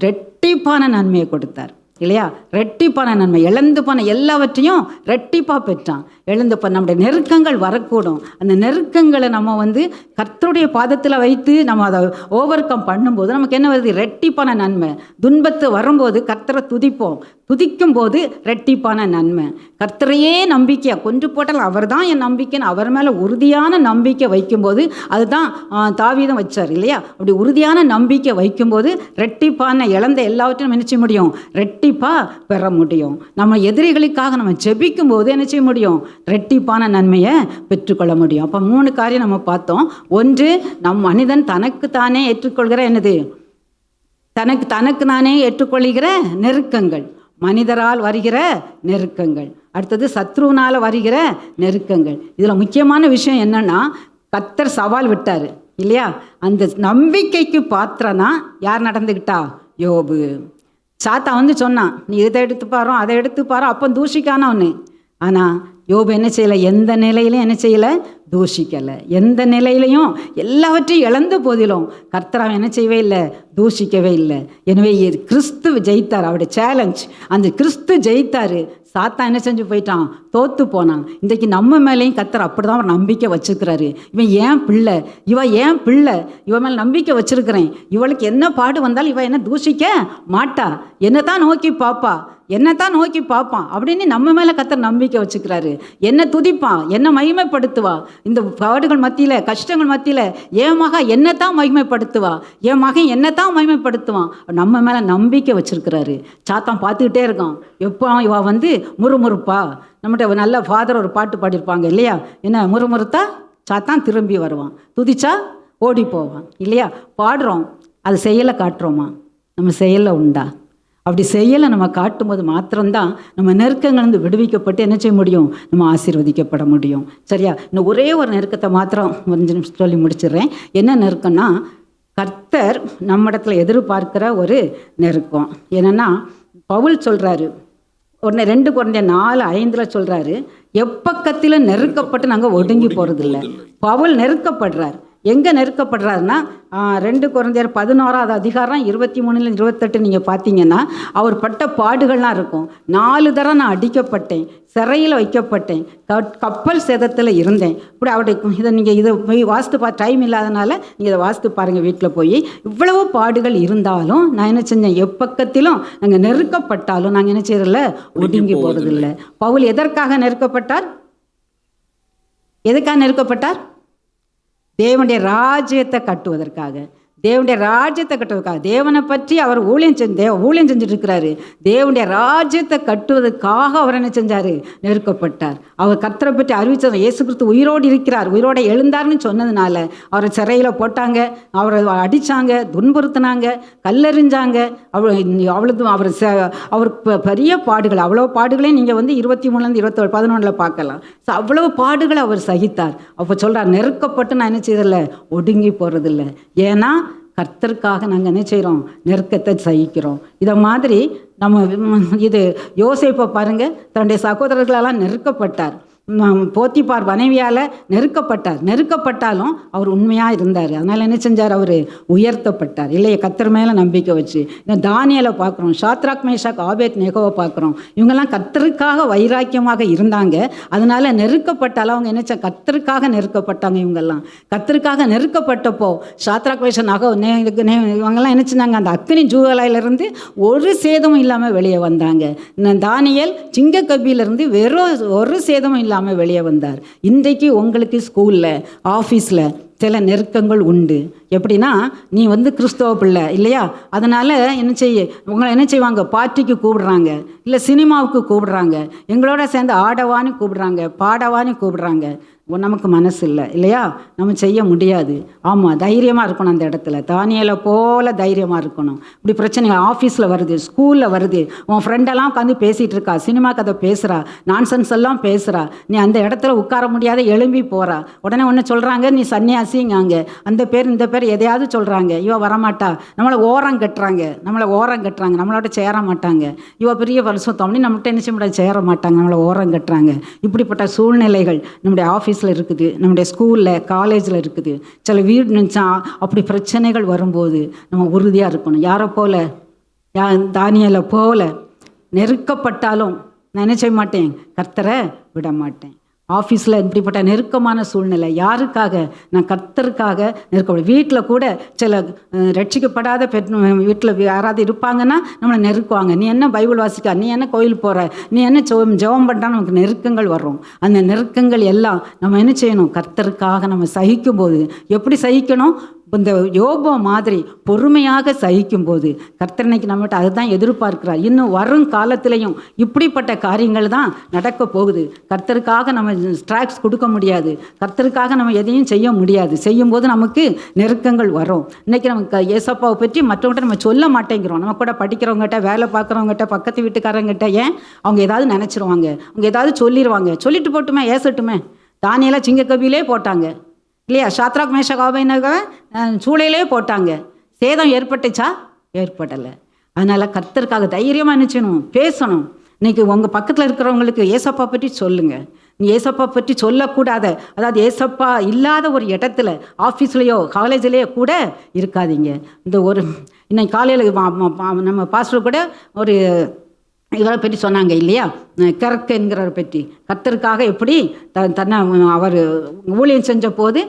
ரெட்டிப்பான நன்மையை கொடுத்தார் இல்லையா? ரெட்டிப்பான நன்மை, இழந்து போன எல்லாவற்றையும் ரெட்டிப்பாக பெற்றான். எழுந்து போன நம்முடைய நெருக்கங்கள் வரக்கூடும். அந்த நெருக்கங்களை நம்ம வந்து கர்த்தருடைய பாதத்தில் வைத்து நம்ம அதை ஓவர் கம் பண்ணும்போது நமக்கு என்ன வருது? ரெட்டிப்பான நன்மை. துன்பத்து வரும்போது கர்த்தரை துதிக்கும் போது ரெட்டிப்பான நன்மை. கர்த்தரையே நம்பிக்கையாக கொண்டு போட்டால் அவர் தான் என் நம்பிக்கைன்னு அவர் மேலே உறுதியான நம்பிக்கை வைக்கும்போது, அதுதான் தாவீதும் வச்சார் இல்லையா? அப்படி உறுதியான நம்பிக்கை வைக்கும்போது ரெட்டிப்பான இழந்த எல்லாவற்றையும் என்ன செய்ய முடியும்? ரெட்டிப்பாக பெற முடியும். நம்ம எதிரிகளுக்காக நம்ம ஜெபிக்கும் போது என்ன செய்ய முடியும்? ரெட்டிப்பான நன்மையை பெற்றுக்கொள்ள முடியும். அப்போ 3 காரியம் நம்ம பார்த்தோம். ஒன்று, மனிதன் தனக்குத்தானே ஏற்றுக்கொள்கிற என்னது? தனக்கு நானே ஏற்றுக்கொள்கிற நெருக்கங்கள், மனிதரால் வருகிற நெருக்கங்கள். அடுத்தது சத்ருவினால் வருகிற நெருக்கங்கள். இதில் முக்கியமான விஷயம் என்னன்னா, கர்த்தர் சவால் விட்டார் இல்லையா? அந்த நம்பிக்கைக்கு பாத்திரனா யார் நடந்துக்கிட்டா? யோபு. சாத்தா வந்து சொன்னான், நீ இதை எடுத்து பாரோ அதை எடுத்து பாரோ, அப்போ தூஷிக்கான ஒன்று. ஆனால் யோபு என்ன செய்யலை? எந்த நிலையிலையும் என்ன செய்யலை? தூஷிக்கலை. எந்த நிலையிலையும் எல்லாவற்றையும் இழந்த போதிலும் கர்த்தராக என்ன செய்யவே இல்லை? தூஷிக்கவே இல்லை. எனவே கிறிஸ்து ஜெயித்தார். அவருடைய சேலஞ்ச், அந்த கிறிஸ்து ஜெயித்தார். சாத்தா என்ன செஞ்சு போயிட்டான்? தோத்து போனான். இன்றைக்கு நம்ம மேலேயும் கர்த்தர் அப்படி தான் ஒரு நம்பிக்கை வச்சுருக்கிறாரு. இவன் ஏன் பிள்ளை, இவன் மேலே நம்பிக்கை வச்சுருக்கிறேன், இவளுக்கு என்ன பாடு வந்தாலும் இவன் என்ன தூஷிக்க மாட்டா, என்னத்தான் நோக்கி பார்ப்பான் அப்படின்னு நம்ம மேலே கர்த்தர் நம்பிக்கை வச்சுக்கிறாரு. என்ன துதிப்பான், என்ன மகிமைப்படுத்துவா, இந்த பாடுகள் மத்தியில், கஷ்டங்கள் மத்தியில் என் மகன் என்னத்தான் மகிமைப்படுத்துவா, என் மகன் என்னத்தான் மகிமைப்படுத்துவான், நம்ம மேலே நம்பிக்கை வச்சுருக்கிறாரு. சாத்தான் பார்த்துக்கிட்டே இருக்கான், எப்போ இவ வந்து முறுமுறுப்பா. நம்மகிட்ட நல்ல ஃபாதர் ஒரு பாட்டு பாடியிருப்பாங்க இல்லையா? என்ன முறுமுறுத்தா சாத்தான் திரும்பி வருவான், துதிச்சா ஓடி போவான் இல்லையா? பாடுறோம், அது செயலை காட்டுறோமா? நம்ம செயலில் உண்டா? அப்படி செய்யலை நம்ம காட்டும்போது மாத்திரம்தான் நம்ம நெருக்கங்கள்ந்து விடுவிக்கப்பட்டு என்ன செய்ய முடியும்? நம்ம ஆசீர்வதிக்கப்பட முடியும். சரியா? இன்னும் ஒரே ஒரு நெருக்கத்தை மாத்திரம் 5 நிமிஷம் சொல்லி முடிச்சிடுறேன். என்ன நெருக்கம்னா, கர்த்தர் நம்ம இடத்துல எதிர்பார்க்கிற ஒரு நெருக்கம். என்னென்னா, பவுல் சொல்கிறாரு, 2 Corinthians 4:5 சொல்கிறாரு, எப்பக்கத்திலும் நெருக்கப்பட்டு நாங்கள் ஒடுங்கி போகிறதில்ல. பவுல் நெருக்கப்படுறார். எங்கே நெருக்கப்படுறாருன்னா, 2 Corinthians 11 23-28 நீங்கள் பார்த்தீங்கன்னா, அவர் பட்ட பாடுகள்லாம் இருக்கும். 4 தரம் நான் அடிக்கப்பட்டேன், சிறையில் வைக்கப்பட்டேன், கப்பல் சேதத்தில் இருந்தேன். இப்படி அவருடைய இதை போய் வாசித்து டைம் இல்லாதனால நீங்கள் இதை வாசித்து பாருங்கள் வீட்டில் போய். இவ்வளவு பாடுகள் இருந்தாலும் நான் என்ன செஞ்சேன்? எப்பக்கத்திலும் நாங்கள் நெருக்கப்பட்டாலும் நாங்கள் என்ன செய்யறதில்ல? ஒடுங்கி போகிறதில்லை. பவுல் எதற்காக நெருக்கப்பட்டார்? தேவனுடைய ராஜ்யத்தை கட்டுவதற்காக. தேவனை பற்றி அவர் ஊழியம் செஞ்சுட்டு இருக்கிறாரு. தேவனுடைய ராஜ்யத்தை கட்டுவதற்காக அவர் என்ன செஞ்சார்? நெருக்கப்பட்டார். அவர் கர்த்தரை பற்றி அறிவிச்சார். இயேசு கிறிஸ்து உயிரோடு இருக்கிறார், உயிரோடு எழுந்தார்னு சொன்னதுனால அவரை சிறையில் போட்டாங்க, அவரை அடித்தாங்க, துன்புறுத்தினாங்க, கல்லெறிஞ்சாங்க. அவர் பெரிய பாடுகள், அவ்வளோ பாடுகளையும் நீங்கள் வந்து 23-11 பார்க்கலாம். ஸோ அவ்வளோ பாடுகளை அவர் சகித்தார். அப்போ சொல்கிறார், நெருக்கப்பட்டு நான் என்ன செய்யறதில்ல? ஒடுங்கி போகிறதில்ல. ஏன்னா கர்த்தருக்காக நாங்கள் என்ன செய்கிறோம்? நெருக்கத்தை சகிக்கிறோம். இதை மாதிரி நம்ம யோசேப்பை பாருங்கள், தன்னுடைய சகோதரர்களெல்லாம் நெருக்கப்பட்டார். போத்திபார் மனைவியால் நெருக்கப்பட்டாலும் அவர் உண்மையாக இருந்தார். அதனால் என்ன செஞ்சார்? அவர் உயர்த்தப்பட்டார் இல்லையே, கர்த்தர் மேலே நம்பிக்கை வச்சு. இந்த தானியேலை பார்க்குறோம், ஷாத்ராக் மேஷாக் ஆபேத்நேகோவை பார்க்குறோம். இவங்கெல்லாம் கர்த்தருக்காக வைராக்கியமாக இருந்தாங்க. அதனால் நெருக்கப்பட்டாலும் அவங்க என்ன கர்த்தருக்காக நெருக்கப்பட்டாங்க. இவங்கெல்லாம் கர்த்தருக்காக நெருக்கப்பட்டப்போ ஷாத்ராக் மேஷாக் இவங்கெல்லாம் என்ன செஞ்சாங்க? அந்த அக்கினி ஜூவாலையிலிருந்து ஒரு சேதமும் இல்லாமல் வெளியே வந்தாங்க. தானியேல் சிங்கக்கபியிலிருந்து வெறும் ஒரு சேதமும் இல்லாமல் வெளியே வந்தார். இன்றைக்கு உங்களுக்கு ஸ்கூலில், ஆஃபீஸில் சில நெருக்கங்கள் உண்டு. எப்படின்னா, நீ கிறிஸ்தவ பிள்ளை இல்லையா, அதனால் உங்களை என்ன செய்வாங்க? பார்ட்டிக்கு கூப்பிடுறாங்க, இல்லை சினிமாவுக்கு கூப்பிடுறாங்க, எங்களோட சேர்ந்து ஆடவான்னு கூப்பிடுறாங்க, பாடவான்னு கூப்பிடுறாங்க. நமக்கு மனசு இல்லை இல்லையா, நம்ம செய்ய முடியாது. ஆமாம், தைரியமாக இருக்கணும் அந்த இடத்துல. தானியேலை போல் தைரியமாக இருக்கணும். இப்படி பிரச்சனை ஆஃபீஸில் வருது, ஸ்கூலில் வருது, உன் ஃப்ரெண்டெல்லாம் உட்காந்து பேசிகிட்டு இருக்கா, சினிமா கதை பேசுகிறா, நான்சென்ஸ் எல்லாம் பேசுகிறா, நீ அந்த இடத்துல உட்கார முடியாத எழும்பி போகிறா. உடனே ஒன்று சொல்கிறாங்க, நீ சன்னியாசிங்காங்க, அந்த பேர் இந்த பேர் எதையாவது சொல்கிறாங்க. இவ வரமாட்டா, நம்மளை ஓரம் கட்டுறாங்க, நம்மளோட சேர மாட்டாங்க. இவ பெரிய பரிசுத்தம்னு நம்மகிட்ட என்ன செய்ய முடியாது, சேர மாட்டாங்க, நம்மளை ஓரம் கட்டுறாங்க. இப்படிப்பட்ட சூழ்நிலைகள் நம்முடைய ஆஃபீஸில் இருக்குது, நம்முடைய ஸ்கூலில், காலேஜில் இருக்குது. சில வீடு நினச்சா அப்படி பிரச்சனைகள் வரும்போது நம்ம உறுதியாக இருக்கணும். யாரை போல? தானியேலை போல நெருக்கப்பட்டாலும் நான் என்ன செய்ய மாட்டேன்? கர்த்தரை விட மாட்டேன். ஆஃபீஸில் இப்படிப்பட்ட நெருக்கமான சூழ்நிலை யாருக்காக? நான் கர்த்தருக்காக நெருக்கப்படும். வீட்டில் கூட சில ரட்சிக்கப்படாத வீட்டில் யாராவது இருப்பாங்கன்னா நம்மளை நெருக்குவாங்க. நீ என்ன பைபிள் வாசிக்கா, நீ என்ன கோயில் போகிற, நீ என்ன ஜெபம் பண்ணுறா, நமக்கு நெருக்கங்கள் வரும். அந்த நெருக்கங்கள் எல்லாம் நம்ம என்ன செய்யணும்? கர்த்தருக்காக நம்ம சகிக்கும்போது, எப்படி சகிக்கணும்? இந்த யோபு மாதிரி பொறுமையாக சகிக்கும்போது கர்த்தர் இன்னைக்கு நம்மகிட்ட அதுதான் எதிர்பார்க்கிறார். இன்னும் வரும் காலத்திலையும் இப்படிப்பட்ட காரியங்கள் தான் நடக்க போகுது. கர்த்தருக்காக நம்ம ஸ்ட்ராக்ஸ் கொடுக்க முடியாது, கர்த்தருக்காக நம்ம எதையும் செய்ய முடியாது. செய்யும்போது நமக்கு நெருக்கங்கள் வரும். இன்றைக்கி நமக்கு ஏசப்பாவை பற்றி மற்றவங்கள்ட்ட நம்ம சொல்ல மாட்டேங்கிறோம். நம்ம கூட படிக்கிறவங்ககிட்ட, வேலை பார்க்குறவங்ககிட்ட, பக்கத்து வீட்டுக்காரங்கிட்ட ஏன் அவங்க ஏதாவது நினச்சிருவாங்க, அவங்க ஏதாவது சொல்லிடுவாங்க. சொல்லிட்டு போட்டுமே, ஏசட்டுமே. தானியேலை சிங்கக்கபியிலே போட்டாங்க இல்லையா, ஷாத்ராக் மேஷாக் ஆபேத்நேகோவை சூளையிலே போட்டாங்க. சேதம் ஏற்பட்டுச்சா? ஏற்படலை. அதனால் கர்த்தருக்காக தைரியமாக நினச்சணும், பேசணும். இன்றைக்கி உங்கள் பக்கத்தில் இருக்கிறவங்களுக்கு ஏசப்பா பற்றி சொல்லுங்கள். நீ ஏசப்பா பற்றி சொல்லக்கூடாத, அதாவது ஏசப்பா இல்லாத ஒரு இடத்துல, ஆஃபீஸ்லேயோ காலேஜ்லேயோ கூட இருக்காதீங்க. இன்னைக்கு காலையில் நம்ம பாஸ்டர் கூட ஒரு இவரை பற்றி சொன்னாங்க இல்லையா, கெர்க் என்கிறவரை பற்றி. கர்த்தருக்காக எப்படி தன்னை அவர் ஊழியம் செஞ்ச போது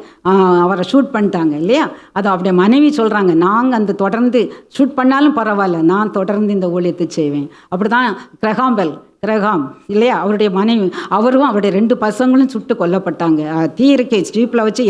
அவரை ஷூட் பண்ணிட்டாங்க இல்லையா. அதை அப்படியே மனைவி சொல்கிறாங்க, நாங்கள் அந்த தொடர்ந்து ஷூட் பண்ணாலும் பரவாயில்ல, நான் தொடர்ந்து இந்த ஊழியத்தை செய்வேன். அப்படி தான் கிரகாம் இல்லையா, அவருடைய மனைவி, அவரும் அவருடைய 2 பசங்களும் சுட்டு கொல்லப்பட்டாங்க. தீயிறக்கை ஸ்ட்ரீப்பில் வச்சு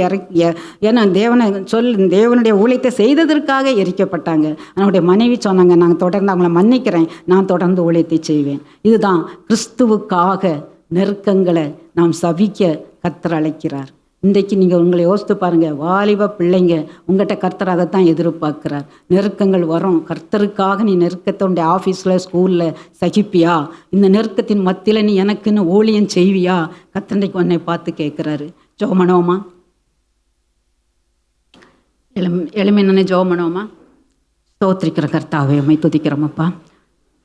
ஏன்னா தேவனுடைய ஊழியத்தை செய்ததற்காக எரிக்கப்பட்டாங்க. அவருடைய மனைவி சொன்னாங்க, நாங்கள் தொடர்ந்து அவங்கள மன்னிக்கிறேன், நான் தொடர்ந்து ஊழியத்தை செய்வேன். இதுதான் கிறிஸ்துவுக்காக நெருக்கங்களை நாம் சபிக்க கர்த்தர் அழைக்கிறார். இன்றைக்கு நீங்கள் உங்களை யோசித்து பாருங்கள், வாலிப பிள்ளைங்க உங்கள்கிட்ட கர்த்தர் அதை தான் எதிர்பார்க்குறார். நெருக்கங்கள் வரும், கர்த்தருக்காக நீ நெருக்கத்தோடைய ஆஃபீஸில், ஸ்கூலில் சகிப்பியா? இந்த நெருக்கத்தின் மத்தியில் நீ எனக்குன்னு ஊழியம் செய்வியா? கர்த்தரைக்கு உன்னை பார்த்து கேட்குறாரு. ஜோமனோமா, எளிமையான ஜோமனோமா. ஸ்தோத்திரிக்கிற கர்த்தாவே, உம்மை துதிக்கிறோமப்பா.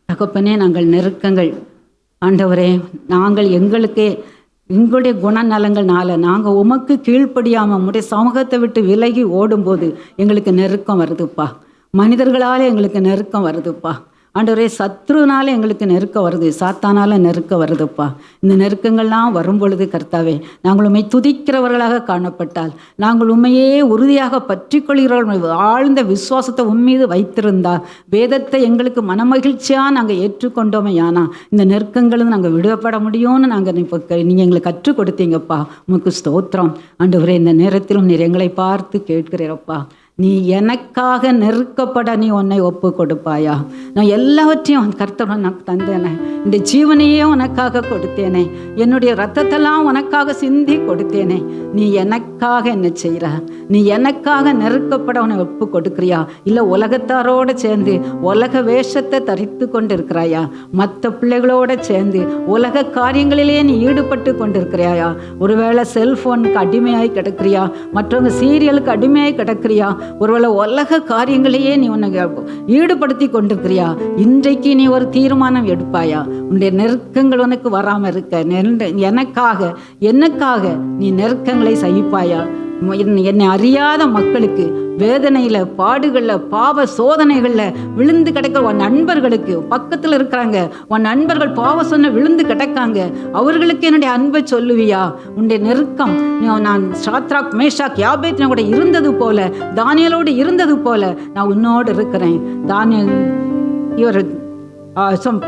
தகப்பனே, நாங்கள் நெருக்கங்கள், ஆண்டவரே, நாங்கள் எங்களுடைய குணநலங்கள்னால நாங்கள் உமக்கு கீழ்ப்படியாமல் உம்முடைய சமூகத்தை விட்டு விலகி ஓடும்போது எங்களுக்கு நெருக்கம் வருதுப்பா. மனிதர்களால் எங்களுக்கு நெருக்கம் வருதுப்பா. ஆண்டவரே, சத்ருனால எங்களுக்கு நெருக்கம் வருது, சாத்தானால நெருக்கம் வருதுப்பா. இந்த நெருக்கங்கள்லாம் வரும் பொழுது கர்த்தாவே, நாங்கள் உம்மை துதிக்கிறவர்களாக காணப்பட்டால், நாங்கள் உண்மையே உறுதியாக பற்றி கொள்கிறவர்கள், ஆழ்ந்த விசுவாசத்தை உம்மீது வைத்திருந்தால், வேதத்தை எங்களுக்கு மனமகிழ்ச்சியாக நாங்கள் ஏற்றுக்கொண்டோமே, ஆனா இந்த நெருக்கங்களும் நாங்கள் விடுபட முடியும்னு நாங்கள் இப்போ நீங்கள் எங்களுக்கு கற்றுக் கொடுத்தீங்கப்பா. உமக்கு ஸ்தோத்திரம். ஆண்டவரே, இந்த நேரத்திலும் நீர் எங்களை பார்த்து கேட்கிறீரப்பா, நீ எனக்காக நெருக்கப்பட நீ உன்னை ஒப்பு கொடுப்பாயா? நான் எல்லாவற்றையும் கர்த்தருடன் நான் தந்தேனே, இந்த ஜீவனையே உனக்காக கொடுத்தேனே, என்னுடைய ரத்தத்தெல்லாம் உனக்காக சிந்தி கொடுத்தேனே, நீ எனக்காக என்ன செய்கிற? நீ எனக்காக நெருக்கப்பட உன்னை ஒப்பு கொடுக்குறியா? இல்லை உலகத்தாரோடு சேர்ந்து உலக வேஷத்தை தரித்து கொண்டு இருக்கிறாயா? மற்ற பிள்ளைகளோட சேர்ந்து உலக காரியங்களிலே நீ ஈடுபட்டு கொண்டு இருக்கிறாயா? ஒருவேளை செல்ஃபோனுக்கு அடிமையாய் கிடக்கிறியா? மற்றவங்க சீரியலுக்கு அடிமையாய் கிடக்கிறியா? ஒருவேளை உலக காரியங்களையே நீ உன்னை ஈடுபடுத்தி கொண்டிருக்கிறியா? இன்றைக்கு நீ ஒரு தீர்மானம் எடுப்பாயா? உன்னுடைய நெருக்கங்கள் உனக்கு வராமல் இருக்க எனக்காக நீ நெருக்கங்களை சகிப்பாயா? என்னை அறியாத மக்களுக்கு வேதனையில, பாடுகள்ல, பாவ சோதனைகள்ல விழுந்து கிடக்கிற உன் நண்பர்களுக்கு, பக்கத்துல இருக்கிறாங்க உன் நண்பர்கள் பாவ சொன்ன விழுந்து கிடக்காங்க, அவர்களுக்கு என்னுடைய அன்பை சொல்லுவியா? உன்னுடைய நெருக்கம் நான் சாத்ராக் மேஷாக் யாபேத்னேகோட கூட இருந்தது போல, தானியேலோடு இருந்தது போல நான் உன்னோடு இருக்கிறேன்.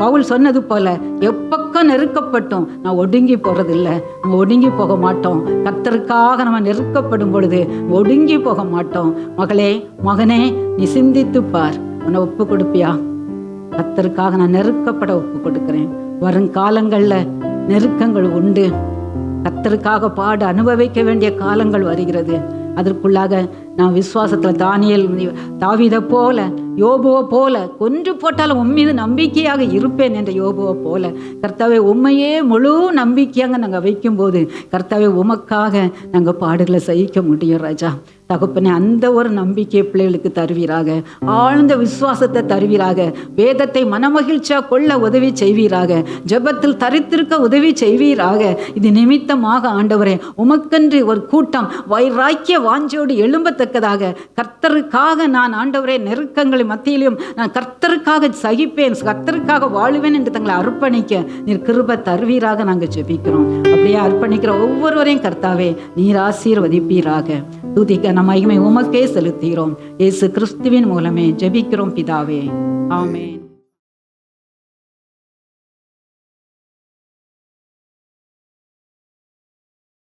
பவுல் சொன்னது போல எப்பக்கம் நெருக்கப்பட்டோம் நான் ஒடுங்கி போறதில்லை, நம்ம ஒடுங்கி போக மாட்டோம். கர்த்தருக்காக நம்ம நெருக்கப்படும் பொழுது ஒடுங்கி போக மாட்டோம். மகளே, மகனே, நீ சிந்தித்து பார். உன்னை ஒப்பு கொடுப்பியா? கர்த்தருக்காக நான் நெருக்கப்பட ஒப்பு கொடுக்கிறேன். வருங்காலங்கள்ல நெருக்கங்கள் உண்டு. கர்த்தருக்காக பாடு அனுபவிக்க வேண்டிய காலங்கள் வருகிறது. அதற்குள்ளாக நான் விசுவாசத்தில் தாவீதை போல, யோபுவை போல, கொன்று போட்டாலும் உன் மீது நம்பிக்கையாக இருப்பேன் என்ற யோபுவை போல, கர்த்தாவே உண்மையே முழு நம்பிக்கையாக நாங்கள் வைக்கும்போது கர்த்தாவே உமக்காக நாங்கள் பாடுகளை சகிக்க முடியும். ராஜா தகப்பனே, அந்த ஒரு நம்பிக்கை பிள்ளைகளுக்கு தருவீராக, ஆழ்ந்த விசுவாசத்தை தருவீராக, வேதத்தை மனமகிழ்ச்சியாக கொள்ள உதவி செய்வீராக, ஜெபத்தில் தரித்திருக்க உதவி செய்வீராக. இது நிமித்தமாக ஆண்டவரே உமக்கென்று ஒரு கூட்டம் வைராக்கிய வாஞ்சோடு எழும்பத்தக்கதாக, கர்த்தருக்காக நான் ஆண்டவரே நெருக்கங்களை மத்தியிலும் நான் கர்த்தருக்காக சகிப்பேன், கர்த்தருக்காக வாழுவேன் என்று தங்களை அர்ப்பணிக்க நீர் கிருபை தருவீராக நாங்கள் ஜெபிக்கிறோம். அப்படியே அர்ப்பணிக்கிற ஒவ்வொருவரையும் கர்த்தாவே நீர் ஆசீர்வதிப்பீராக. துதிக்க நம்ம மகிமை உமக்கே செலுத்துகிறோம். இயேசு கிறிஸ்துவின் மூலமே ஜெபிக்கிறோம் பிதாவே, ஆமென்.